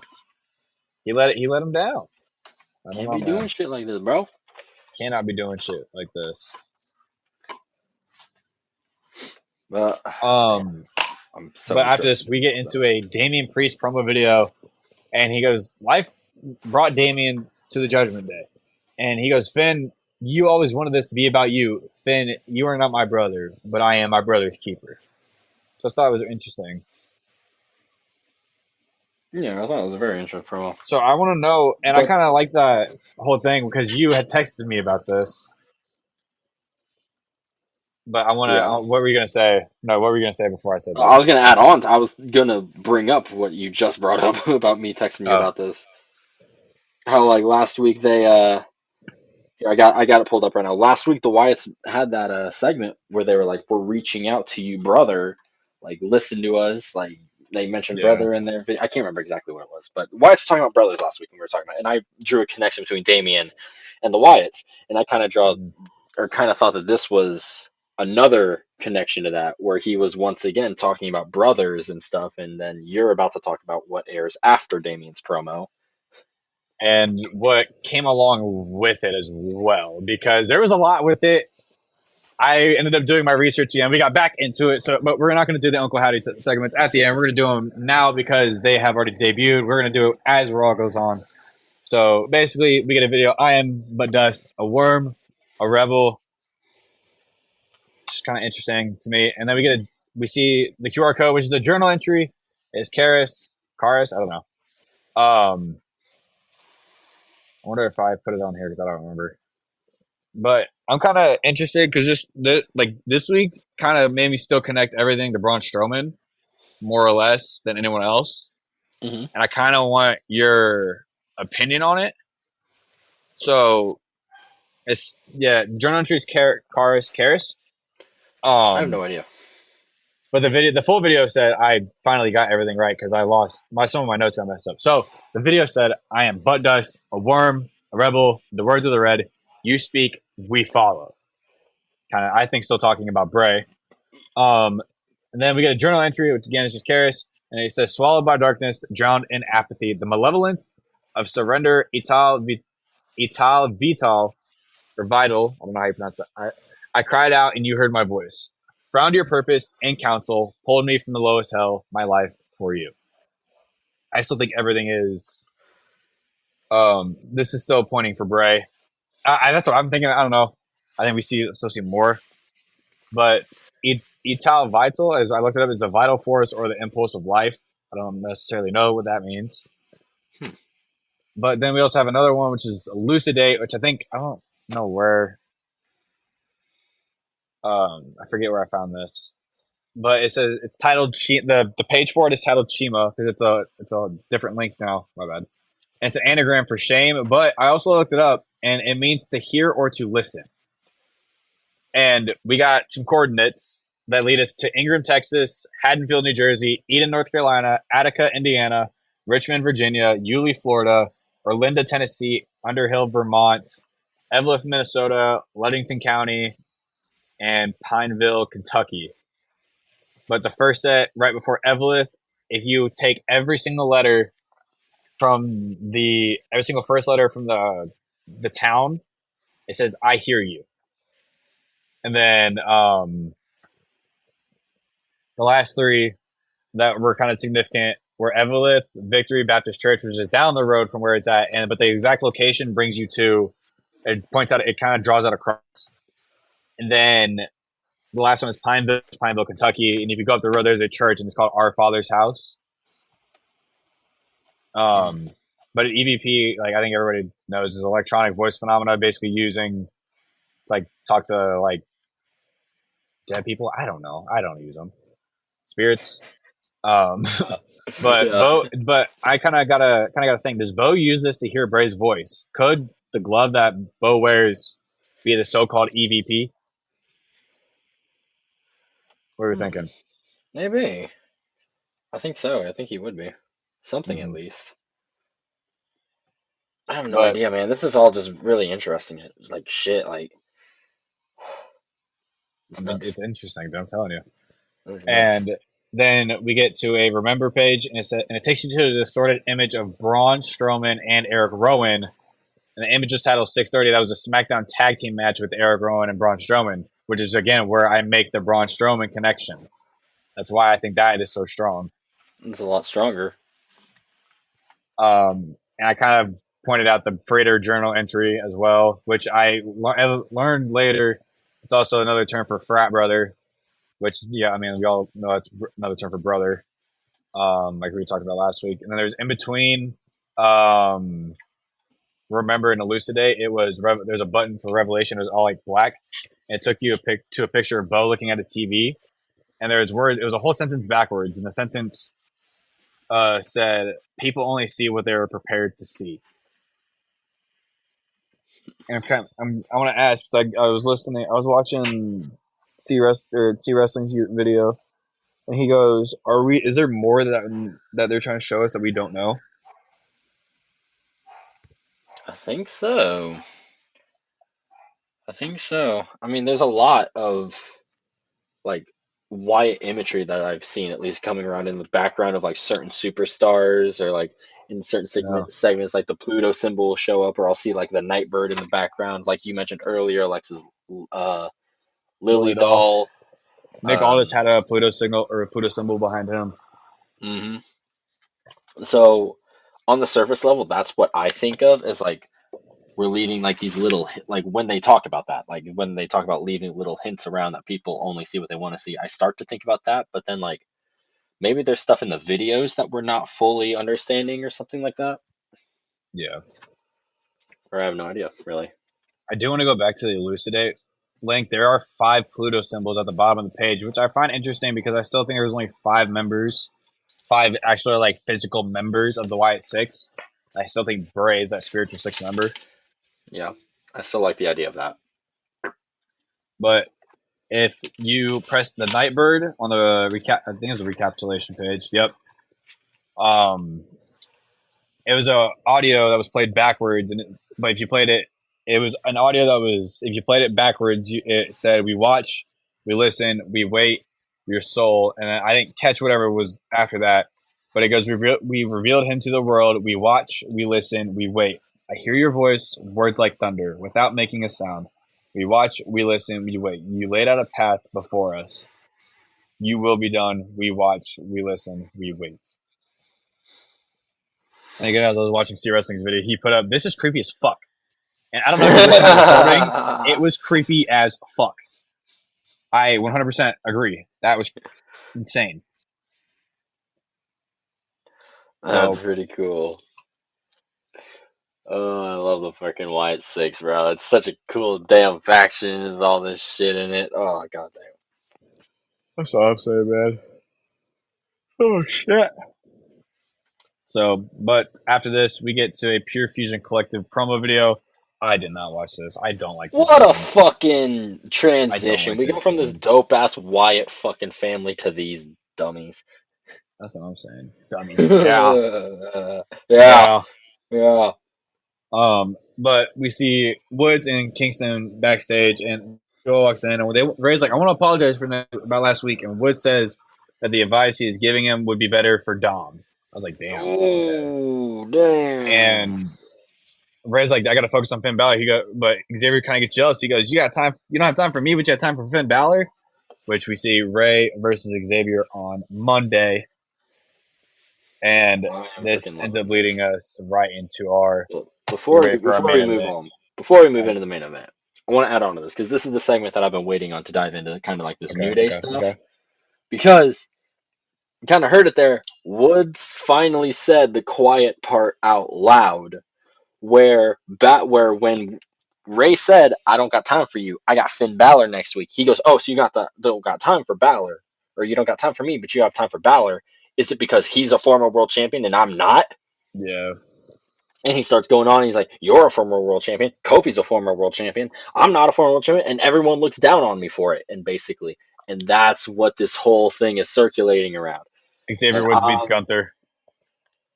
he let him down. I don't Can't know, be doing man. shit like this, bro. Cannot be doing shit like this. But Um, I'm so but after this, interested. we get into a Damian Priest promo video, and he goes, "Life brought Damian to the Judgment Day," and he goes, "Finn, you always wanted this to be about you. Finn, you are not my brother, but I am my brother's keeper." So I thought it was interesting. Yeah, I thought it was a very interesting promo. So I want to know, and I But kind of like that whole thing because you had texted me about this. But I want to. yeah, What were you gonna say? No, what were you gonna say before I said I that? was gonna add on. I was gonna bring up what you just brought up about me texting you Oh, about this. How like last week they here, I got it pulled up right now. Last week the Wyatts had that segment where they were like, "We're reaching out to you, brother. Like, listen to us." Like they mentioned yeah. brother in their video. I can't remember exactly what it was, but Wyatts were talking about brothers last week when we were talking about, it. And I drew a connection between Damien and the Wyatts, and I kind of thought that this was another connection to that, where he was once again talking about brothers and stuff, and then you're about to talk about what airs after Damien's promo. And what came along with it as well, because there was a lot with it. I ended up doing my research and we got back into it. So, but we're not going to do the Uncle Howdy segments at the end. We're going to do them now because they have already debuted. We're going to do it as Raw goes on. So basically, we get a video. I am but dust, a worm, a rebel. Just kind of interesting to me. And then we see the QR code, which is a journal entry. Is Karis? I don't know. I wonder if I put it on here because I don't remember. But I'm kind of interested because this week kind of made me still connect everything to Braun Strowman more or less than anyone else, Mm-hmm. and I kind of want your opinion on it. So journal entries Karis. I have Um, no idea. but the full video said I finally got everything right because I lost some of my notes got messed up. So the video said I am butt dust, a worm, a rebel. The words of the red. You speak, we follow. Kind of, I think, still talking about Bray. And then we get a journal entry, which again is just Karis, and it says, "Swallowed by darkness, drowned in apathy, the malevolence of surrender, Ital Vital, or Vital, I don't know how you pronounce it. I cried out, and you heard my voice. Found your purpose and counsel, pulled me from the lowest hell, my life for you." I still think everything is. This is still pointing for Bray. That's what I'm thinking. I don't know. I think we still see more. But Ital Vital, as I looked it up, is the vital force or the impulse of life. I don't necessarily know what that means. Hmm. But then we also have another one, which is elucidate, which I think I don't know where. I forget where I found this, but it says it's titled the page for it is titled Shima because it's a different link now. My bad. And it's an anagram for shame, but I also looked it up and it means to hear or to listen. And we got some coordinates that lead us to Ingram, Texas, Haddonfield, New Jersey, Eden, North Carolina, Attica, Indiana, Richmond, Virginia, Yulee, Florida, Orinda, Tennessee, Underhill, Vermont, Evelyn, Minnesota, Ludington County, and Pineville, Kentucky. But the first set, right before Evelyn, if you take every single letter from every single first letter from the town, it says "I hear you." And then the last three that were kind of significant were Eveleth Victory Baptist Church, which is down the road from where it's at, but the exact location brings you to. It points out. It kind of draws out a cross, and then the last one is Pineville, Kentucky. And if you go up the road, there's a church, and it's called Our Father's House. Mm. But EVP, like I think everybody knows, is electronic voice phenomena, basically using like talk to like dead people. I don't know. I don't use them. Spirits. Um, but Yeah. but I kind of got to think. Does Bo use this to hear Bray's voice? Could the glove that Bo wears be the so-called EVP? What are we Hmm. thinking? Maybe. I think so. I think he would be. Something at Mm-hmm. least. I have no But idea, man. This is all just really interesting. It's like shit. Like I it's mean, nuts. it's interesting. I'm telling you. This is nuts. And then we get to a remember page, and it takes you to a distorted image of Braun Strowman and Eric Rowan. And the image is titled 630. That was a SmackDown tag team match with Eric Rowan and Braun Strowman, which is again where I make the Braun Strowman connection. That's why I think that is so strong. It's a lot stronger. And I kind of pointed out the Freighter Journal entry as well, which I learned later. It's also another term for frat brother, which yeah, I mean we all know it's another term for brother, like we talked about last week. And then there's in between. Um, Remember and elucidate. It was there's a button for revelation. It was all like black. And it took you to a picture of Bo looking at a TV, and there was words. It was a whole sentence backwards, and the sentence said, "People only see what they were prepared to see." And I want to ask. Like I was listening, I was watching T Wrestling's video, and he goes, "Are we? Is there more that they're trying to show us that we don't know?" I think so. I think so. I mean, there's a lot of like white imagery that I've seen at least coming around in the background of like certain superstars or like in certain No, segments like the Pluto symbol will show up or I'll see like the Nightbird in the background like you mentioned earlier Alexa's uh Lily Lily doll. doll. Nick Aldis um had a Pluto signal or a Pluto symbol behind him. mhm. So on the surface level that's what I think of as like we're leaving like these little like when they talk about that like when they talk about leaving little hints around that people only see what they want to see I start to think about that but then like maybe there's stuff in the videos that we're not fully understanding or something like that. Yeah. Or I have no idea, really. I do want to go back to the elucidate link. There are 5 Pluto symbols at the bottom of the page, which I find interesting because I still think there's only 5 members, 5 actually like physical members of the Wyatt Six. I still think Bray is that spiritual sixth member. Yeah, I still like the idea of that. But if you press the Nightbird on the recap, I think it was a recapitulation page. Yep. Um, it was a audio that was played backwards, but if you played it, it was an audio that was if you played it backwards, it said we watch, we listen, we wait, your soul, and I didn't catch whatever was after that, but it goes we revealed him to the world, we watch, we listen, we wait. I hear your voice, words like thunder, without making a sound. We watch, we listen, we wait. You laid out a path before us. You will be done. We watch, we listen, we wait. And again, as I was watching C Wrestling's video, he put up, "This is creepy as fuck." And I don't know if you're listening to the recording. It was creepy as fuck. I 100% agree. That was insane. That's So pretty cool. Oh, I love the fucking White Six, bro. It's such a cool damn faction. There's all this shit in it. Oh, goddamn. that's all I'm saying, man. Oh shit. So, but after this, we get to a Pure Fusion Collective promo video. I did not watch this. I don't like this What a scene. fucking I don't transition. like We go this from this scene. dope ass Wyatt fucking family to these dummies. That's what I'm saying. Dummies. Yeah. Yeah, Yeah. yeah. But we see Woods and Kingston backstage, and Joel walks in, and Ray's like, "I want to apologize for that about last week," and Woods says that the advice he is giving him would be better for Dom. I was like, "Damn, okay." Oh, damn. And Ray's like, I got to focus on Finn Balor. But Xavier kind of gets jealous. He goes, you don't have time for me, but you have time for Finn Balor, which we see Ray versus Xavier on Monday. And I am this freaking ends loving up this. leading us right into our Well, get before ready for our before main we move event. on, before we move Okay, into the main event, I want to add on to this because this is the segment that I've been waiting on to dive into, kind of like this okay, New Day okay, okay. stuff. Because you kind of heard it there. Woods finally said the quiet part out loud, where when Ray said, "I don't got time for you. I got Finn Balor next week." He goes, "Oh, so you don't got time for Balor, or you don't got time for me, but you have time for Balor? Is it because he's a former world champion and I'm not?" Yeah, And he starts going on. And he's like, "You're a former world champion. Kofi's a former world champion. I'm not a former world champion, and everyone looks down on me for it." And that's what this whole thing is circulating around. Xavier And Woods beats Gunther.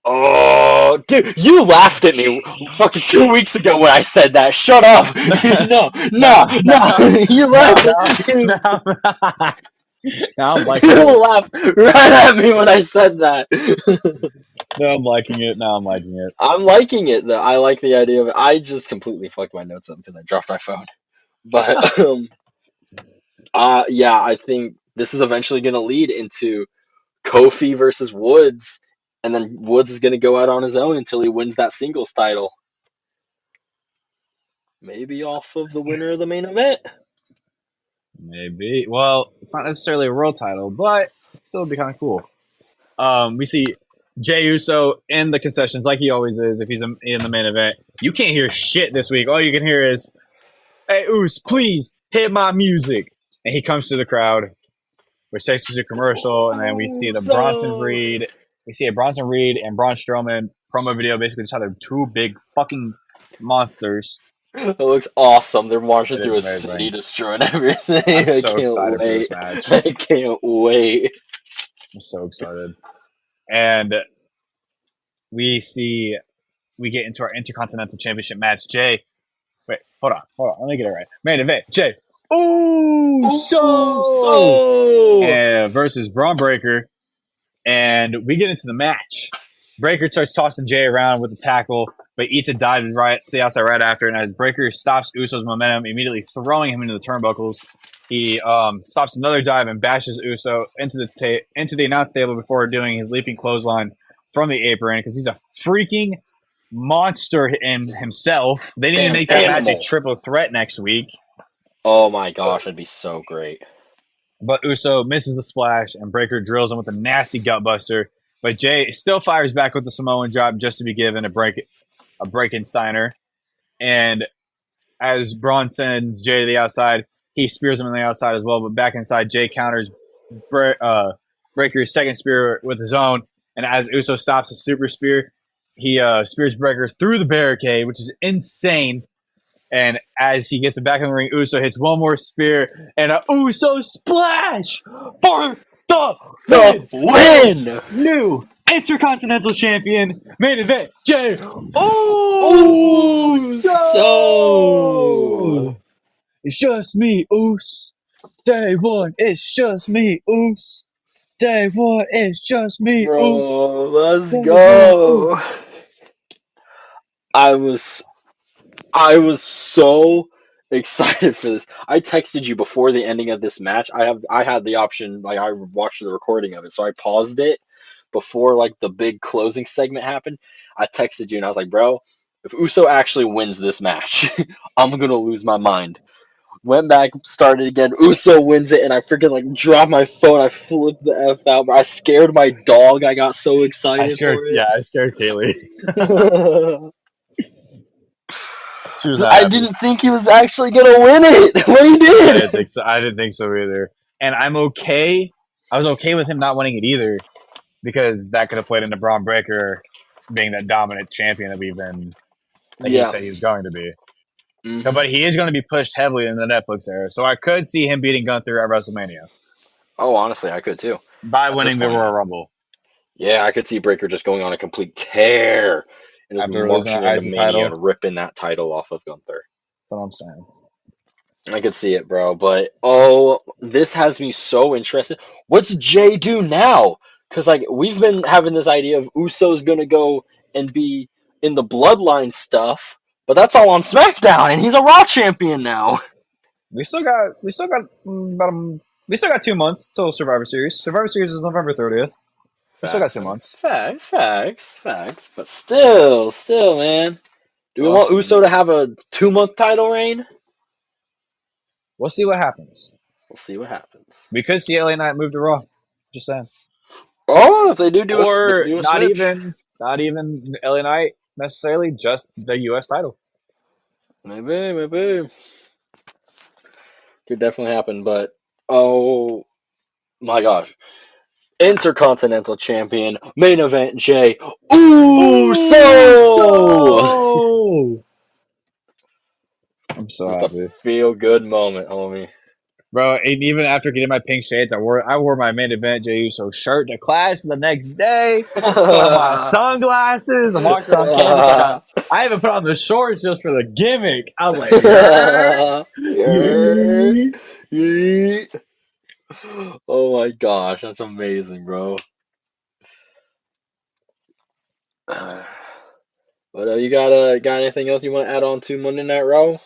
oh, dude, you laughed at me fucking 2 weeks ago when I said that. Shut up. No, No, no, no, no, no. You no, laughed. no, no. Now I'm liking it. You laughed right at me when I said that. No, I'm liking it. Now I'm liking it. I'm liking it though. I like the idea of it. I just completely fucked my notes up because I dropped my phone. But yeah, I think this is eventually going to lead into Kofi versus Woods, and then Woods is going to go out on his own until he wins that singles title. Maybe off of the winner of the main event. Maybe. Well, it's not necessarily a world title, but it still would be kind of cool. We see Jey Uso in the concessions like he always is if he's in the main event. You can't hear shit this week. All you can hear is, "Hey, Us, please hit my music." And he comes to the crowd, which takes us to commercial, and then we see the Bronson So Reed. We see a Bronson Reed and Braun Strowman promo video, basically just how they're two big fucking monsters. it looks awesome. They're marching It through is a city, amazing. destroying everything. I'm I so can't excited for wait. this match. I can't wait. I'm so excited. And we get into our Intercontinental Championship match. Jay, wait, hold on, let me get it right. Main event, Jay, Ooh, so so and versus Braun Breaker, and we get into the match. Breaker starts tossing Jay around with the tackle, but eats a dive right to the outside right after. And as Breaker stops Uso's momentum, immediately throwing him into the turnbuckles, he stops another dive and bashes Uso into the announce table before doing his leaping clothesline from the apron because he's a freaking monster in himself. They need to damn make that match a animal. triple threat next week. Oh my gosh, that'd be so great. But Uso misses the splash, and Breaker drills him with a nasty gutbuster. But Jay still fires back with the Samoan drop just to be given a Breakensteiner. And as Braun sends Jay to the outside, he spears him on the outside as well. But back inside, Jay counters Breaker's second spear with his own. And as Uso stops a super spear, he spears Breaker through the barricade, which is insane. And as he gets it back in the ring, Uso hits one more spear and a Uso splash for the The win. win! New Intercontinental Champion, main event, Jey Ooh, Uso. so It's just me, Us. Day one, it's just me, Us. Day one, it's just me, Us. bro, let's Day one, go. Us. I was I was so excited for this. I texted you before the ending of this match. I had the option, like I watched the recording of it, so I paused it before like the big closing segment happened. I texted you and I was like, bro, if Uso actually wins this match, I'm gonna lose my mind. Went back, started again. Uso wins it, and I freaking like dropped my phone. I flipped the f out. I scared my dog. I got so excited for it. I scared Kaylee. She was not I happy. didn't think he was actually gonna win it when he I did. didn't think so. I didn't think so either. And I'm okay. I was okay with him not winning it either because that could have played into Braun Breaker being that dominant champion that he Yeah. said he was going to be. Mm-hmm. But he is going to be pushed heavily in the Netflix era, so I could see him beating Gunther at WrestleMania Oh, honestly, I could too. by At this winning the point, Royal Rumble yeah, I could see Breaker just going on a complete tear and just after losing marching the into IC Mania title. and ripping that title off of Gunther. That's what I'm saying. I could see it, bro. But oh, this has me so interested. What's Jay do now? Because like we've been having this idea of Uso's gonna go and be in the Bloodline stuff, But that's all on SmackDown, and he's a Raw champion now. we still got 2 months till Survivor Series. Survivor Series is November 30th. We still got Facts, 2 months. facts. But still, man. Do we want Tough. Uso to have a 2-month title reign? We'll see what happens. We'll see what happens. We could see LA Knight move to Raw. Just saying. Oh, if they do Or a switch, not even LA Knight necessarily, just the US title. maybe could definitely happen. But oh my gosh, Intercontinental Champion main event Jay Ooh, Uso. so I'm so Just a happy. feel good moment, homie. Bro, and even after getting my pink shades, I wore my main event Jey Uso shirt to class the next day. Put on my sunglasses and walked around campus. I haven't put on the shorts just for the gimmick. I was like, Yer, yeah. yeet. Oh my gosh, that's amazing, bro. But you got anything else you want to add on to Monday Night Raw?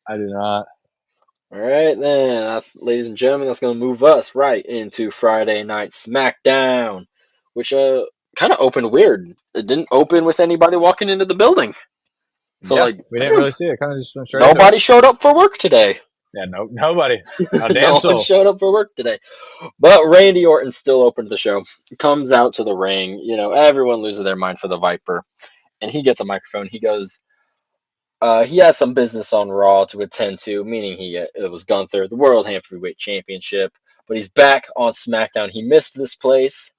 I do not. All right, then, ladies and gentlemen, that's going to move us right into Friday Night SmackDown, which kind of opened weird. It didn't open with anybody walking into the building, so Yeah, like we didn't really see it. Kind of just went straight into it. nobody showed up for work today. Yeah, nobody. Not a damn No one soul. showed up for work today. But Randy Orton still opened the show. Comes out to the ring. You know, everyone loses their mind for the Viper, and he gets a microphone. He goes. He has some business on Raw to attend to, meaning it was Gunther, the World Heavyweight Championship, but he's back on SmackDown. He missed this place,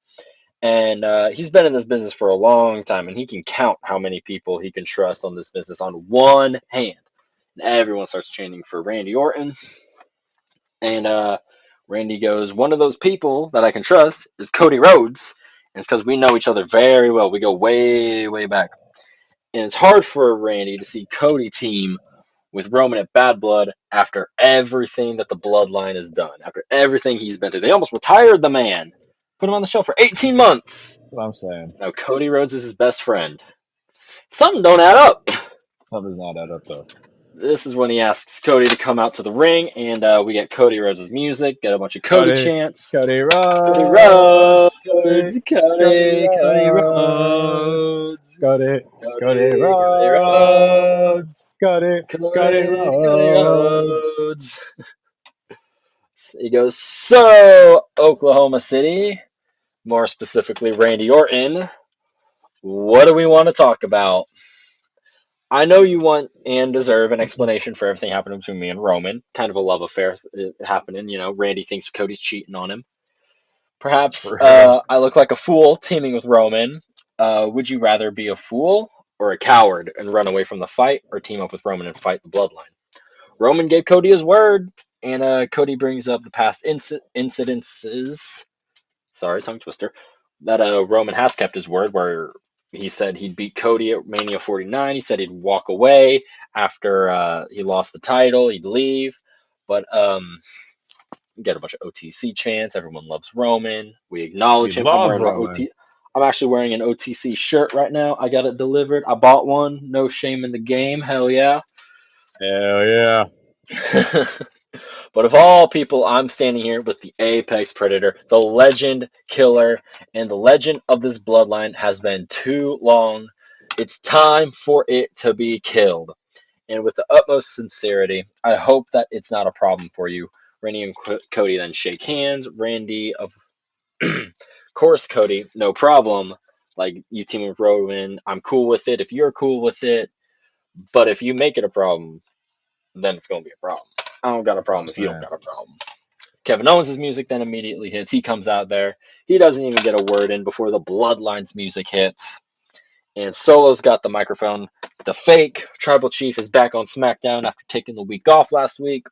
and he's been in this business for a long time, and he can count how many people he can trust on this business on one hand. And everyone starts chanting for Randy Orton, and Randy goes, "One of those people that I can trust is Cody Rhodes," and it's because we know each other very well. We go way, way back. And it's hard for Randy to see Cody team with Roman at Bad Blood after everything that the Bloodline has done, after everything he's been through. They almost retired the man, put him on the show for 18 months. That's what I'm saying. Now Cody Rhodes is his best friend. Something don't add up. Something does not add up though. This is when he asks Cody to come out to the ring, and we get Cody Rhodes' music, get a bunch of Cody chants. Cody Cody Rhodes. Rhodes, Cody Rhodes, Cody Cody Rhodes. Rhodes, Cody Cody Rhodes. Rhodes. He goes, so Oklahoma City, more specifically Randy Orton, what do we want to talk about? I know you want and deserve an explanation for everything happening between me and Roman. Kind of a love affair happening. You know, Randy thinks Cody's cheating on him. Perhaps I look like a fool teaming with Roman. Would you rather be a fool or a coward and run away from the fight, or team up with Roman and fight the Bloodline? Roman gave Cody his word, and Cody brings up the past incidences. Sorry, tongue twister. That Roman has kept his word, where he said he'd beat Cody at Mania 49. He said he'd walk away after he lost the title. He'd leave, but get a bunch of OTC chants. Everyone loves Roman. We acknowledge him. I'm wearing my OT. I'm actually wearing an OTC shirt right now. I got it delivered. I bought one. No shame in the game. Hell yeah. Hell yeah. But of all people, I'm standing here with the Apex Predator, the legend killer, and the legend of this bloodline has been too long. It's time for it to be killed. And with the utmost sincerity, I hope that it's not a problem for you. Randy and Cody then shake hands. Randy, of course, Cody, no problem. Like, you team with Roman, I'm cool with it if you're cool with it. But if you make it a problem, then it's going to be a problem. I don't got a problem if you don't got a problem. Kevin Owens' music then immediately hits. He comes out there. He doesn't even get a word in before the Bloodline's music hits. And Solo's got the microphone. The fake Tribal Chief is back on SmackDown after taking the week off last week.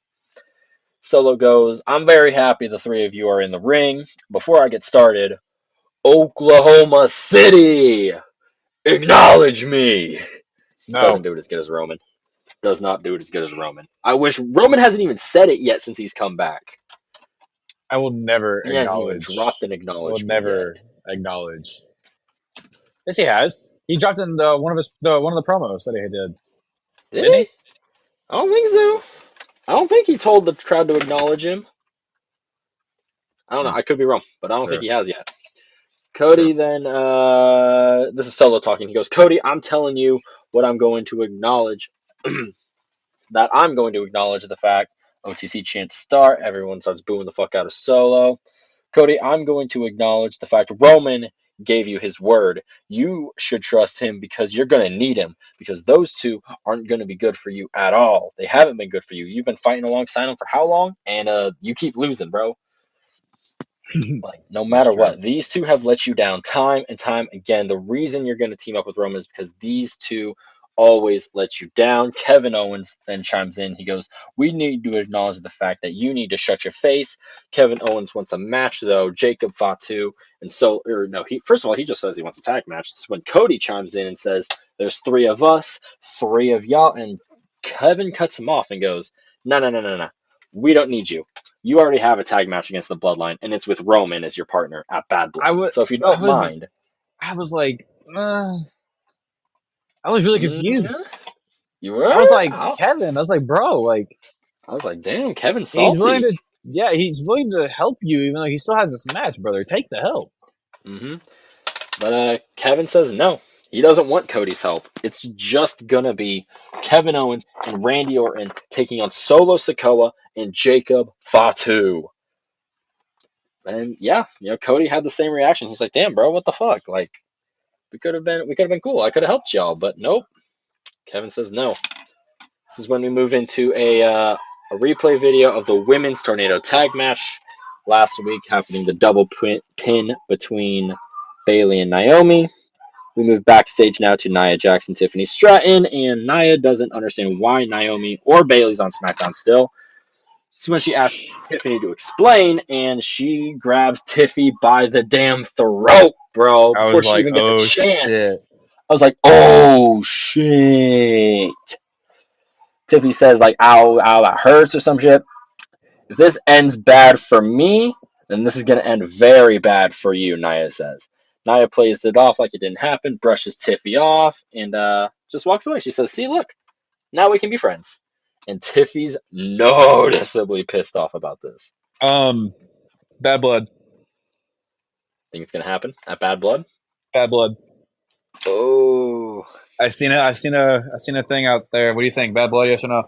Solo goes, I'm very happy the three of you are in the ring. Before I get started, Oklahoma City, acknowledge me. No. Doesn't do it as good as Roman. Does not do it as good as Roman. I wish Roman hasn't even said it yet since he's come back. I will never He hasn't even acknowledge. dropped an I will acknowledgement never yet. acknowledge. Yes, he has. He dropped in one of the promos that he did. Did Didn't he? he? I don't think so. I don't think he told the crowd to acknowledge him. I don't know. I could be wrong, but I don't think Sure. he has yet. Sure. Cody then, this is Solo talking. He goes, Cody, I'm telling you what I'm going to acknowledge. That I'm going to acknowledge the fact OTC chants start. Everyone starts booing the fuck out of Solo. Cody, I'm going to acknowledge the fact Roman gave you his word. You should trust him because you're going to need him because those two aren't going to be good for you at all. They haven't been good for you. You've been fighting alongside them for how long? And you keep losing, bro. Like, no That's matter true. what, these two have let you down time and time again. The reason you're going to team up with Roman is because these two always let you down. Kevin Owens then chimes in. He goes, we need to acknowledge the fact that you need to shut your face. Kevin Owens wants a match, though. Jacob Fatu. And so, or no, first of all, he just says he wants a tag match. It's when Cody chimes in and says, there's three of us, three of y'all. And Kevin cuts him off and goes, no, no, no, no, no. We don't need you. You already have a tag match against the Bloodline, and it's with Roman as your partner at Bad I Blood. was. So if you I don't was. mind, I was like. I was really yeah, confused. you I was were. like, Kevin. I was like, bro. Like, I was like, damn, Kevin's he's willing salty. to. Yeah, he's willing to help you, even though he still has this match, brother. Take the help. hmm But Kevin says no. He doesn't want Cody's help. It's just gonna be Kevin Owens and Randy Orton taking on Solo Sikoa and Jacob Fatu. And yeah, Cody had the same reaction. He's like, damn, bro, what the fuck? Like, we could have been cool. I could have helped y'all, but nope. Kevin says no. This is when we move into a replay video of the women's tornado tag match last week, happening the double pin between Bayley and Naomi. We move backstage now to Nia Jax and Tiffany Stratton, and Nia doesn't understand why Naomi or Bayley's on SmackDown still. So when she asks Tiffany to explain, and she grabs Tiffy by the damn throat, bro, I before was she like, even gets a oh shit. chance. I was like, oh shit. Tiffy says like, ow, ow, that hurts or some shit. If this ends bad for me, then this is going to end very bad for you, Nia says. Nia plays it off like it didn't happen, brushes Tiffy off, and just walks away. She says, see, look, now we can be friends. And Tiffy's noticeably pissed off about this. Bad blood. Think it's going to happen at Bad Blood? Bad blood. Oh. I seen it. I seen a thing out there. What do you think? Bad blood? Yes or no?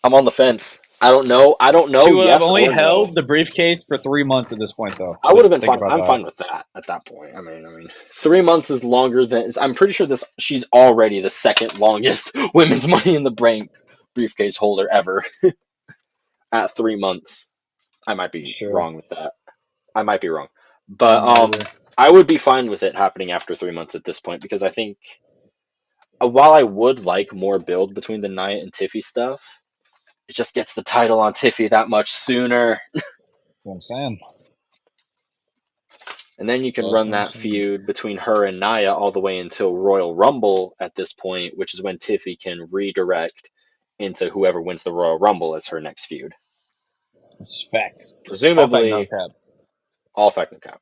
I'm on the fence. I don't know. I don't She know, would have yes only or no. held the briefcase for 3 months at this point, though. I would have Just been think fine. about I'm that. fine with that at that point. I mean, 3 months is longer than. I'm pretty sure this. She's already the second longest women's Money in the Bank briefcase holder ever. At 3 months, I might be Sure. wrong with that. I might be wrong, but Maybe. I would be fine with it happening after 3 months at this point because I think while I would like more build between the Nia and Tiffy stuff, it just gets the title on Tiffy that much sooner. That's what I'm saying. And then you can That's run what I'm that saying. feud between her and Nia all the way until Royal Rumble at this point, which is when Tiffy can redirect into whoever wins the Royal Rumble as her next feud. This is fact. All fact, no Presumably, cap. all fact no cap.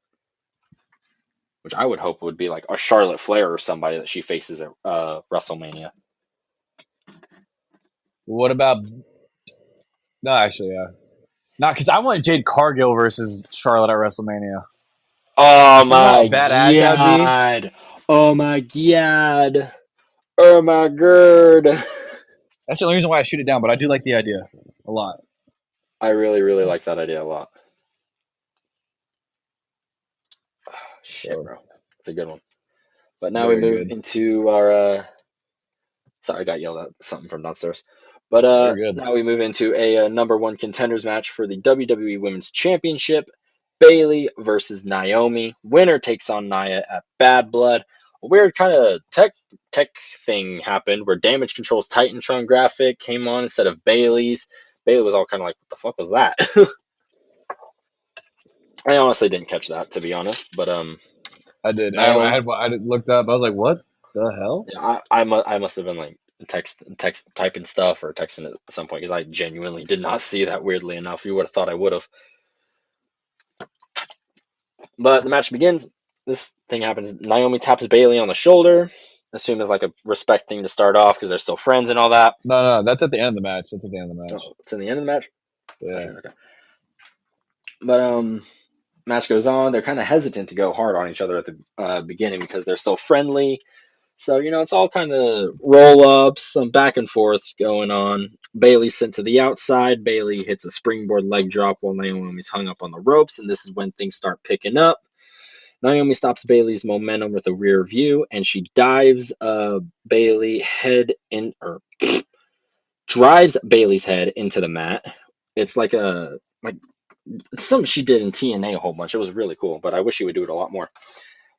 Which I would hope would be like a Charlotte Flair or somebody that she faces at WrestleMania. What about? No, actually, yeah. Not because I want Jade Cargill versus Charlotte at WrestleMania. Oh You know how my badass that would be? god! Oh my god! Oh my god! That's the only reason why I shoot it down, but I do like the idea a lot. I really, really like that idea a lot. Shit, So, bro. It's a good one. But now we very move good. into our sorry, I got yelled at something from downstairs. But You're good. now we move into a number one contenders match for the WWE Women's Championship. Bayley versus Naomi. Winner takes on Nia at Bad Blood. A weird kind of tech thing happened where Damage Control's Titantron graphic came on instead of Bayley's. Bayley was all kind of like, "What the fuck was that?" I honestly didn't catch that, to be honest. But I did. Naomi, I looked up. I was like, what the hell? yeah, I must have been like text typing stuff or texting at some point because I genuinely did not see that. Weirdly enough, you would have thought I would have. But the match begins. This thing happens. Naomi taps Bayley on the shoulder. assume is like a respect thing to start off because they're still friends and all that. No, that's at the end of the match. That's at the end of the match. Oh, it's in the end of the match. Yeah. Okay. But match goes on. They're kind of hesitant to go hard on each other at the beginning because they're still friendly. So, it's all kind of roll-ups, some back and forths going on. Bayley's sent to the outside. Bayley hits a springboard leg drop while Naomi's hung up on the ropes, and this is when things start picking up. Naomi stops Bayley's momentum with a rear view, and she dives Bayley head in, or drives Bayley's head into the mat. It's like something she did in TNA a whole bunch. It was really cool, but I wish she would do it a lot more.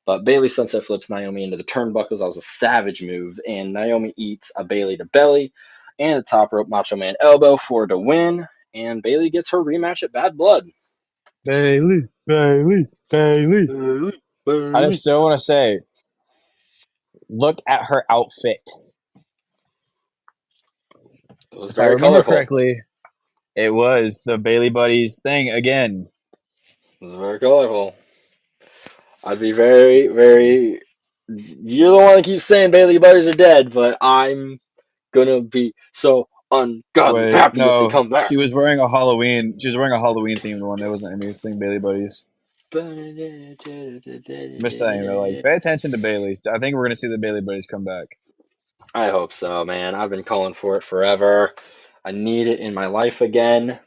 But Bayley sunset flips Naomi into the turnbuckles. That was a savage move. And Naomi eats a Bayley to belly and a top rope Macho Man elbow for the win. And Bayley gets her rematch at Bad Blood. Bayley. I just still want to say, look at her outfit. It was If I very remember colorful. correctly, it was the Bayley Buddies thing again. It was very colorful. I'd be very, very. You're the one that keeps saying Bayley Buddies are dead, but I'm gonna be so ungodly happy if they come back. She was wearing a Halloween. She was wearing a Halloween themed one. It wasn't anything Bayley Buddies. I'm just saying though, like, pay attention to Bayley. I think we're gonna see the Bayley Buddies come back. I hope so, man. I've been calling for it forever. I need it in my life again.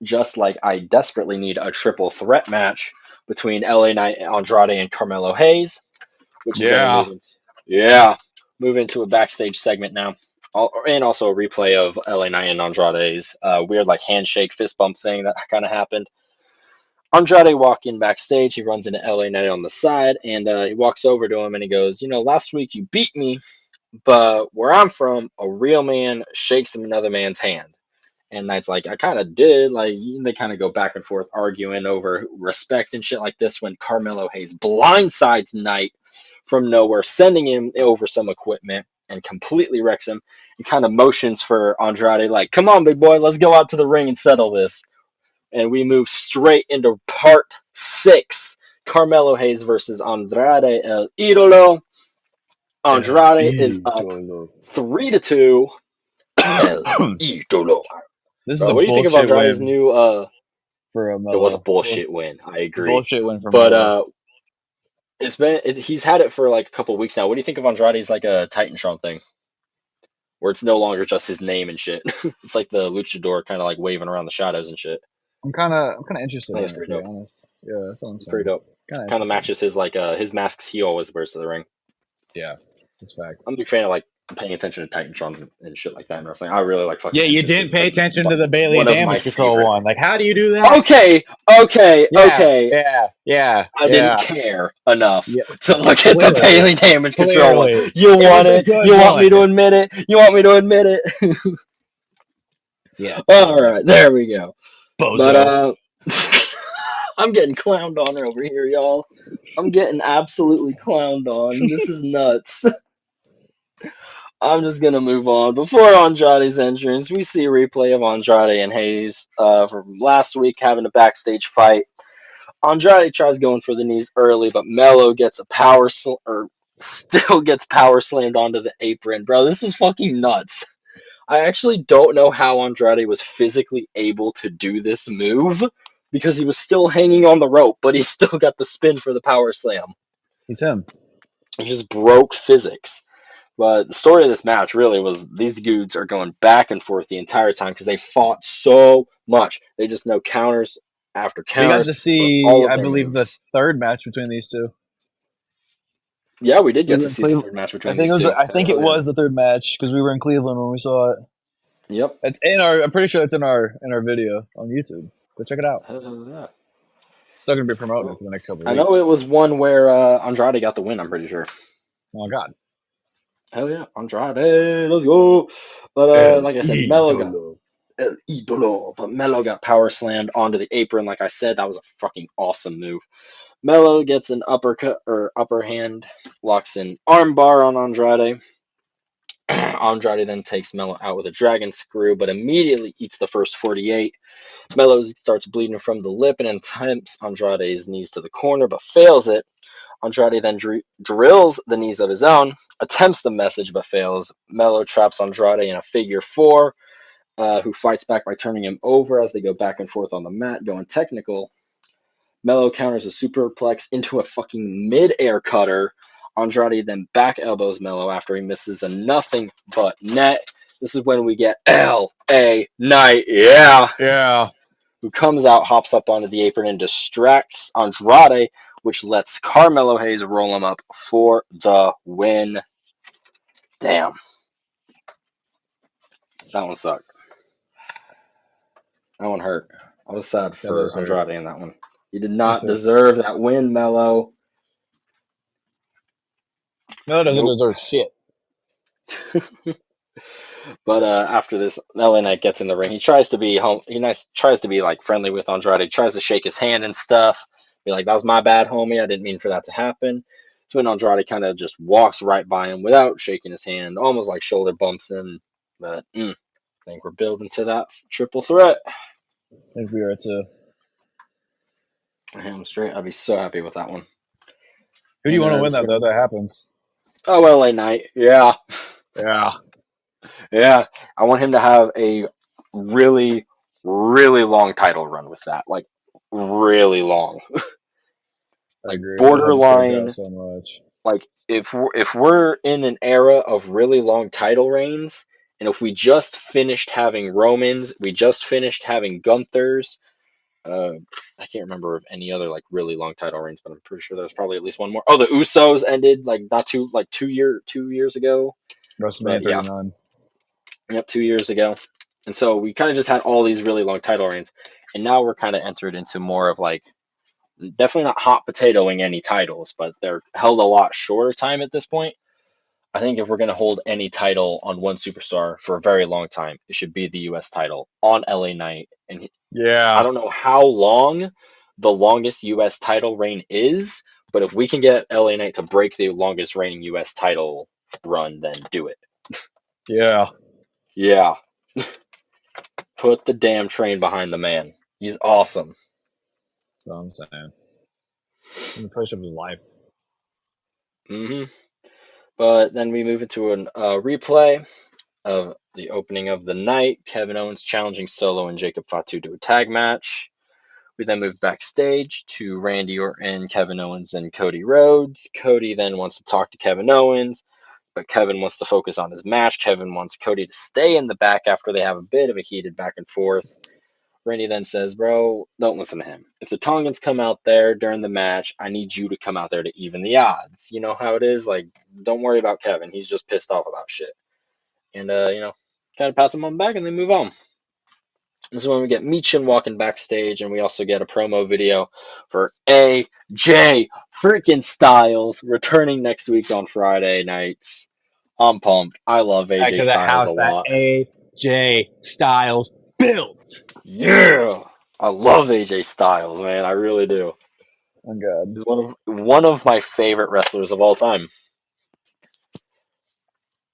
Just like I desperately need a triple threat match between LA Knight, Andrade, and Carmelo Hayes, which is going to move into a backstage segment now, and also a replay of LA Knight and Andrade's weird like handshake fist bump thing that kind of happened. Andrade walking backstage, he runs into LA Knight on the side, and he walks over to him and he goes, last week you beat me, but where I'm from, a real man shakes another man's hand. And Knight's like, I kind of did. Like, they kind of go back and forth arguing over respect and shit like this when Carmelo Hayes blindsides Knight from nowhere, sending him over some equipment and completely wrecks him and kind of motions for Andrade, like, come on, big boy, let's go out to the ring and settle this. And we move straight into part 6, Carmelo Hayes versus Andrade El Idolo. Andrade is up 3-2. El Idolo. This Bro, is a what do you think of bullshit Andrade's win new for it was a Melo. bullshit win. I agree. Bullshit win for But Melo. he's had it for like a couple weeks now. What do you think of Andrade's like a Titantron thing? Where it's no longer just his name and shit. It's like the luchador kind of like waving around the shadows and shit. I'm kind of interested in it, to pretty be dope. honest. Yeah, that's what I'm saying. Pretty dope. Kind of matches his like his masks he always wears to the ring. Yeah, that's fact. I'm a big fan of like paying attention to Titantrons and shit like that in wrestling. I really like fucking. Yeah, you didn't pay attention to the Bayley one of my damage control favorite. one. Like, how do you do that? Okay. Yeah. I didn't care enough Yeah. to look at the Bayley damage control one. Clearly. You want was it? a good You want one. me to admit it? You want me to admit it? Yeah. All right, there we go. Bozo. But I'm getting clowned on over here, y'all. I'm getting absolutely clowned on. This is nuts. I'm just gonna move on. Before Andrade's entrance, we see a replay of Andrade and Hayes from last week having a backstage fight. Andrade tries going for the knees early, but Melo gets still gets power slammed onto the apron. Bro, this is fucking nuts. I actually don't know how Andrade was physically able to do this move because he was still hanging on the rope, but he still got the spin for the power slam. He's him. It just broke physics. But the story of this match really was these dudes are going back and forth the entire time because they fought so much. They just know counters after counters. We got to see, I believe, the third match between these two. Yeah, we did get to see the third match between these two. I think it was the third match because we were in Cleveland when we saw it. Yep. It's in our. I'm pretty sure it's in our video on YouTube. Go check it out. Hell yeah. Still gonna be promoting it for the next couple of weeks. I know it was one where Andrade got the win. I'm pretty sure. Oh God. Hell yeah, Andrade, let's go! But like I said, Melo got power slammed onto the apron. Like I said, that was a fucking awesome move. Melo gets an uppercut or upper hand, locks an armbar on Andrade. Andrade then takes Melo out with a dragon screw, but immediately eats the first 48. Melo starts bleeding from the lip and attempts Andrade's knees to the corner, but fails it. Andrade then drills the knees of his own, attempts the message but fails. Melo traps Andrade in a figure four, who fights back by turning him over as they go back and forth on the mat, going technical. Melo counters a superplex into a fucking mid-air cutter. Andrade then back elbows Melo after he misses a nothing but net. This is when we get L.A. Knight, Yeah. who comes out, hops up onto the apron, and distracts Andrade, which lets Carmelo Hayes roll him up for the win. Damn. That one sucked. That one hurt. I was sad for Andrade in that one. He did not deserve that win, Melo. Melo doesn't deserve shit. But after this, LA Knight gets in the ring. He tries to be tries to be like friendly with Andrade. Tries to shake his hand and stuff. Be like, "That was my bad, homie. I didn't mean for that to happen." So when Andrade kind of just walks right by him without shaking his hand, almost like shoulder bumps him. But I think we're building to that triple threat. I think we are too. I'm straight. I'd be so happy with that one. Who do you want to win that though? That happens. Oh, LA Knight. Yeah. Yeah. I want him to have a really, really long title run with that. Like, really long. Like, borderline. So much. Like, if we're in an era of really long title reigns, and if we just finished having Romans, we just finished having Gunther's, I can't remember of any other like really long title reigns, but I'm pretty sure there's probably at least one more. Oh, the Usos ended like not too like 2 years ago. WrestleMania 39. Yep, 2 years ago. And so we kind of just had all these really long title reigns, and now we're kind of entered into more of like definitely not hot potatoing any titles, but they're held a lot shorter time at this point. I think if we're going to hold any title on one superstar for a very long time, it should be the U.S. title on LA Knight. And I don't know how long the longest U.S. title reign is, but if we can get LA Knight to break the longest reigning U.S. title run, then do it. Yeah. Yeah. Put the damn train behind the man. He's awesome. That's what I'm saying. The push of his life. But then we move into a replay of the opening of the night. Kevin Owens challenging Solo and Jacob Fatu to a tag match. We then move backstage to Randy Orton, Kevin Owens, and Cody Rhodes. Cody then wants to talk to Kevin Owens, but Kevin wants to focus on his match. Kevin wants Cody to stay in the back after they have a bit of a heated back and forth. Randy then says, "Bro, don't listen to him. If the Tongans come out there during the match, I need you to come out there to even the odds. You know how it is? Like, don't worry about Kevin. He's just pissed off about shit." And, kind of pats him on the back and they move on. This is when we get Michin walking backstage, and we also get a promo video for AJ freaking Styles returning next week on Friday nights. I'm pumped. I love AJ Styles a lot. AJ Styles built. Yeah, I love AJ Styles, man. I really do. Oh God, he's one of my favorite wrestlers of all time.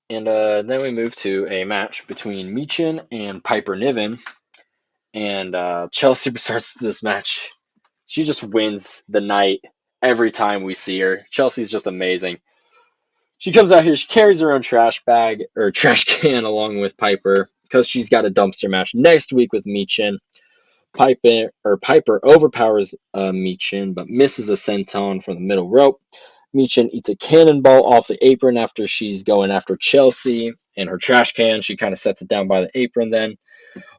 And then we move to a match between Michin and Piper Niven. And Chelsea starts this match. She just wins the night every time we see her. Chelsea's just amazing. She comes out here, she carries her own trash bag or trash can along with Piper because she's got a dumpster match next week with Michin. Piper overpowers Michin but misses a senton from the middle rope. Michin eats a cannonball off the apron after she's going after Chelsea and her trash can. She kind of sets it down by the apron then.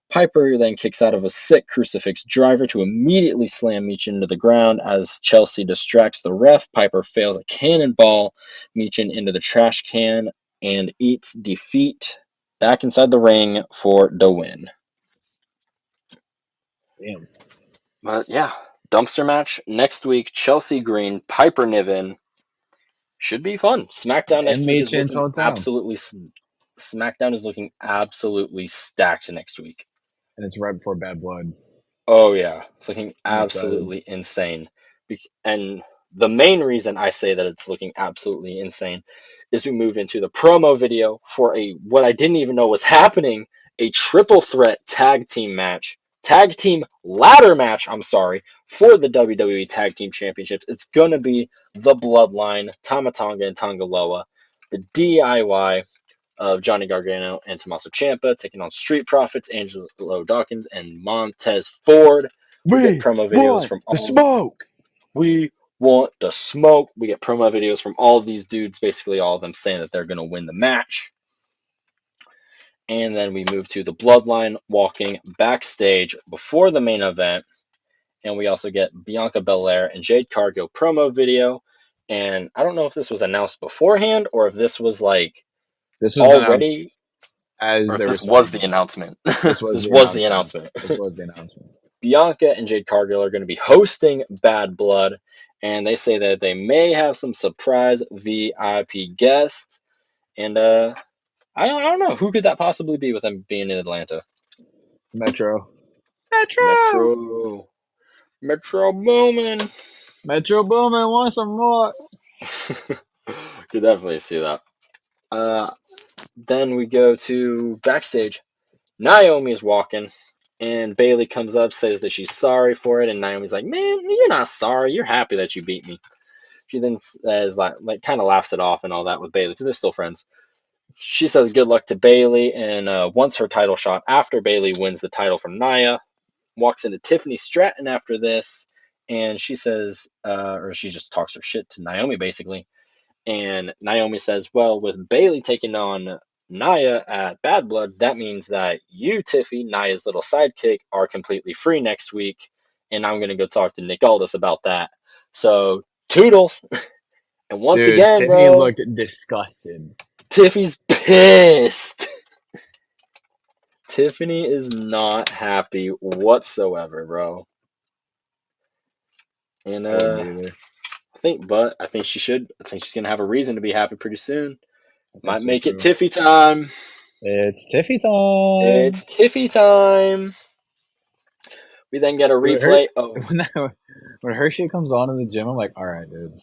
Piper then kicks out of a sick crucifix driver to immediately slam Michin into the ground as Chelsea distracts the ref. Piper fails a cannonball Michin into the trash can and eats defeat back inside the ring for the win. damn. But yeah, dumpster match next week. Chelsea Green, Piper Niven. Should be fun. SmackDown next week is looking absolutely. SmackDown is looking absolutely stacked next week. And it's right before Bad Blood. Oh yeah, it's looking absolutely insane. And the main reason I say that it's looking absolutely insane is we move into the promo video for what I didn't even know was happening, a triple threat tag team ladder match, I'm sorry, for the WWE Tag Team Championships. It's going to be the Bloodline, Tama Tonga and Tonga Loa, the DIY of Johnny Gargano and Tommaso Ciampa taking on Street Profits, Angelo Dawkins, and Montez Ford. We get We promo videos want from the all. smoke. We want the smoke. We get promo videos from all of these dudes, basically all of them saying that they're going to win the match. And then we move to the Bloodline walking backstage before the main event. And we also get Bianca Belair and Jade Cargill promo video. And I don't know if this was announced beforehand or if this was like This was announced already, as or if they were this was signing the this. announcement. This was This the was the announcement. announcement. This was the announcement. Bianca and Jade Cargill are going to be hosting Bad Blood, and they say that they may have some surprise VIP guests. And I don't know who could that possibly be with them being in Atlanta. Metro. Metro Boomin. Metro Boomin, want some more? Could definitely see that. Then we go to backstage. Naomi is walking, and Bayley comes up, says that she's sorry for it, and Naomi's like, "Man, you're not sorry. You're happy that you beat me." She then says, like kind of laughs it off and all that with Bayley because they're still friends. She says good luck to Bayley, and wants her title shot after Bayley wins the title from Nia. Walks into Tiffany Stratton after this, and she says, or she just talks her shit to Naomi basically. And Naomi says, well, with Bayley taking on Nia at Bad Blood, that means that you, Tiffy, Nia's little sidekick, are completely free next week. And I'm going to go talk to Nick Aldis about that. So, toodles. And once Dude, again, Tiffany bro, looked disgusted. Tiffy's pissed. Tiffany is not happy whatsoever, bro. And I wouldn't be either. I think she should. I think she's gonna have a reason to be happy pretty soon. I think Might so make it too. Tiffy time. It's Tiffy time. It's Tiffy time. We then get a Dude, her, replay of when her shit comes on in the gym, I'm like, all right, dude.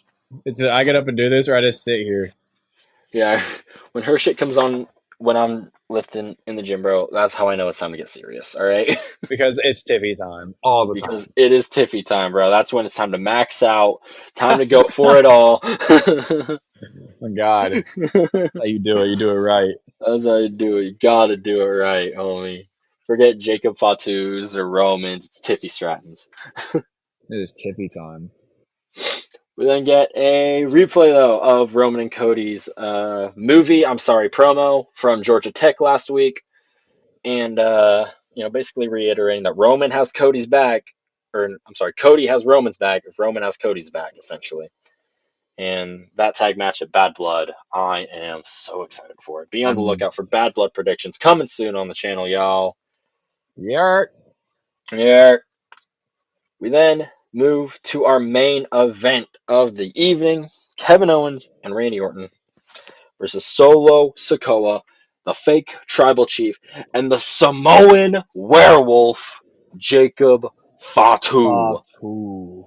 I get up and do this, or I just sit here. yeah. When her shit comes on when I'm lifting in the gym, bro, that's how I know it's time to get serious. All right, Because it's Tiffy time all the because time. it is Tiffy time, bro. That's when it's time to max out. Time to go for it all. Oh God, that's how you do it. You do it right. That's how you do it. You gotta do it right, homie. Forget Jacob Fatu's or Romans. It's Tiffy Stratton's. It is Tiffy time. We then get a replay though of Roman and Cody's promo from Georgia Tech last week, and basically reiterating that Roman has Cody's back, or I'm sorry, Cody has Roman's back if Roman has Cody's back, essentially. And that tag match at Bad Blood, I am so excited for it. Be on the I'm lookout for Bad Blood predictions coming soon on the channel, y'all. Yart. Yeah. We then move to our main event of the evening: Kevin Owens and Randy Orton versus Solo Sikoa, the fake tribal chief, and the Samoan werewolf, Jacob Fatu. Fatu.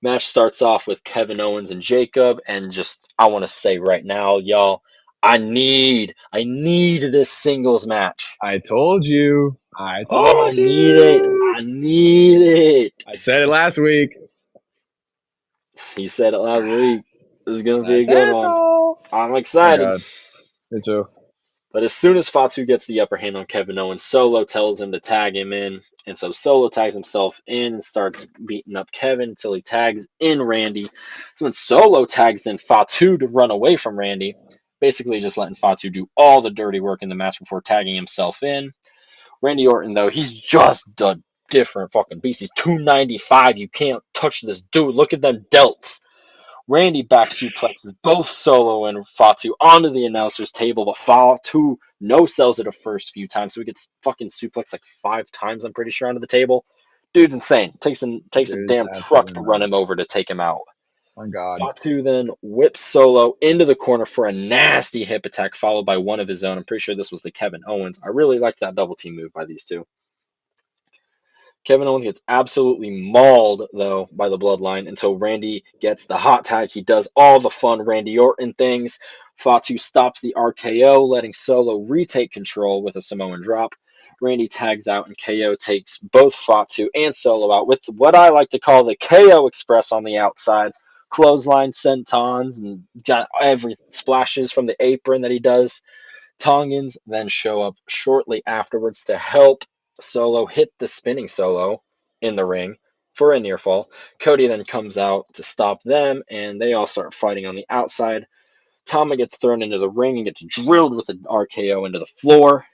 Match starts off with Kevin Owens and Jacob, and just I want to say right now, y'all, I need this singles match. I told you. I Oh, I told need it. you. I need it. I said it last week. He said it last week. This is gonna be a That's good it one. all. I'm My excited. God. Me too. But as soon as Fatu gets the upper hand on Kevin Owens, Solo tells him to tag him in. And so Solo tags himself in and starts beating up Kevin until he tags in Randy. So when Solo tags in Fatu to run away from Randy, basically just letting Fatu do all the dirty work in the match before tagging himself in. Randy Orton, though, he's just a different fucking beast. He's 295. You can't touch this dude. Look at them delts. Randy back suplexes both Solo and Fatu onto the announcer's table, but Fatu no sells it the first few times, so he gets fucking suplexed like 5 times, I'm pretty sure, onto the table. Dude's insane. Takes a Dude is damn truck absolutely to run him nuts. over to take him out. My God. Fatu then whips Solo into the corner for a nasty hip attack, followed by one of his own. I'm pretty sure this was the Kevin Owens. I really liked that double team move by these two. Kevin Owens gets absolutely mauled, though, by the Bloodline until Randy gets the hot tag. He does all the fun Randy Orton things. Fatu stops the RKO, letting Solo retake control with a Samoan drop. Randy tags out, and KO takes both Fatu and Solo out with what I like to call the KO Express on the outside. Clothesline sentons and got every splashes from the apron that he does. Tongans then show up shortly afterwards to help Solo hit the spinning Solo in the ring for a near fall. Cody then comes out to stop them, and they all start fighting on the outside. Tama gets thrown into the ring and gets drilled with an RKO into the floor.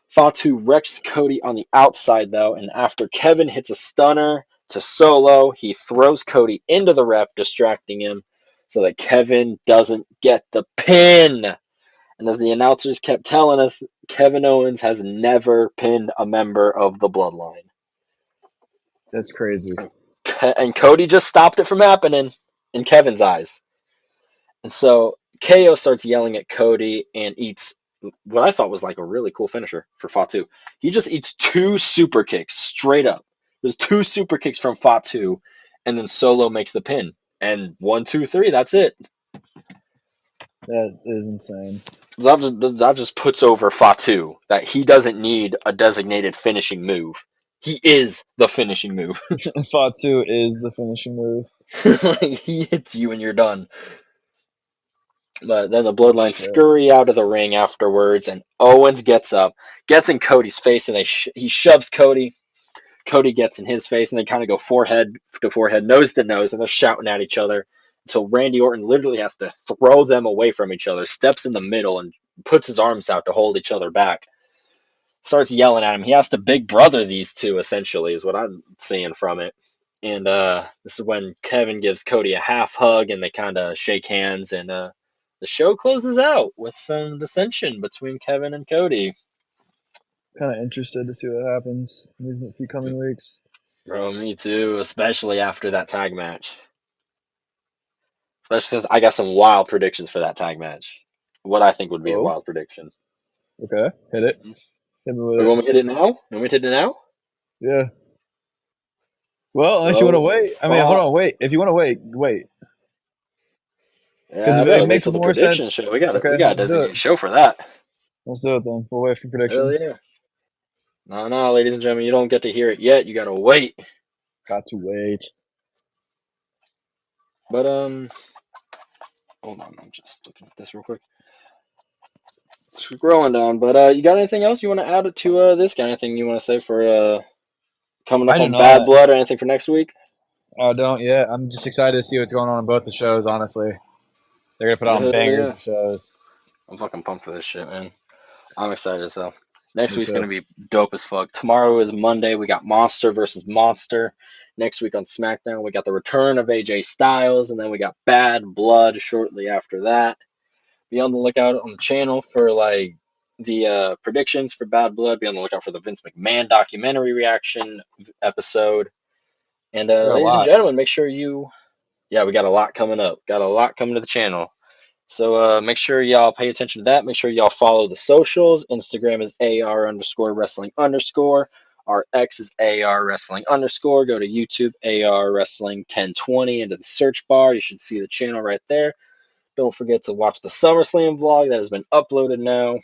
Fatu wrecks Cody on the outside, though, and after Kevin hits a stunner to Solo, he throws Cody into the ref, distracting him so that Kevin doesn't get the pin. And as the announcers kept telling us, Kevin Owens has never pinned a member of the Bloodline. That's crazy. And Cody just stopped it from happening in Kevin's eyes. And so KO starts yelling at Cody and eats what I thought was like a really cool finisher for Fatu. He just eats 2 super kicks straight up. There's 2 super kicks from Fatu, and then Solo makes the pin. And 1, 2, 3, that's it. That is insane. That just puts over Fatu that he doesn't need a designated finishing move. He is the finishing move. Fatu is the finishing move. He hits you and you're done. But then the Bloodline scurry out of the ring afterwards, and Owens gets up, gets in Cody's face, and he shoves Cody. Cody gets in his face, and they kind of go forehead to forehead, nose to nose, and they're shouting at each other until Randy Orton literally has to throw them away from each other, steps in the middle, and puts his arms out to hold each other back. Starts yelling at him. He has to big brother these two, essentially, is what I'm seeing from it. And this is when Kevin gives Cody a half hug, and they kind of shake hands, and the show closes out with some dissension between Kevin and Cody. Kind of interested to see what happens in these few coming weeks. Bro, me too, especially after that tag match. Especially since I got some wild predictions for that tag match. What I think would be a wild prediction. Okay, hit it. Hit me with You it. want me to hit it now? You want me to hit it now? Yeah. Well, unless you want to wait. I mean, hold on, wait. If you want to wait, wait. Yeah, I it better wait makes till the more sense. prediction show. We got Okay, a let's do designated it. show for that. Let's do it then. We'll wait for predictions. Hell yeah. No, ladies and gentlemen, you don't get to hear it yet. You gotta wait. Got to wait. But hold on, I'm just looking at this real quick. Scrolling down, but you got anything else you want to add to this? Got anything you want to say for coming up on Bad Blood or anything for next week? I don't yet. I'm just excited to see what's going on in both the shows, honestly. They're going to put on bangers of shows. I'm fucking pumped for this shit, man. I'm excited as hell. Next week's going to be dope as fuck. Tomorrow is Monday. We got Monster versus Monster. Next week on SmackDown, we got the return of AJ Styles, and then we got Bad Blood shortly after that. Be on the lookout on the channel for like the predictions for Bad Blood. Be on the lookout for the Vince McMahon documentary reaction episode. And ladies and gentlemen, make sure we got a lot coming up. Got a lot coming to the channel. So make sure y'all pay attention to that. Make sure y'all follow the socials. Instagram is AR_wrestling_. Our X is AR wrestling _. Go to YouTube, AR wrestling 1020 into the search bar. You should see the channel right there. Don't forget to watch the SummerSlam vlog that has been uploaded now.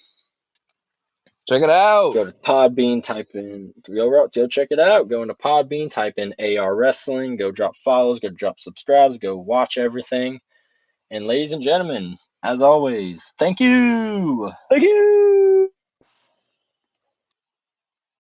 Check it out. Go to Podbean, type in, go check it out. Go into Podbean, type in AR Wrestling. Go drop follows, go drop subscribes, go watch everything. And ladies and gentlemen, as always, thank you. Thank you.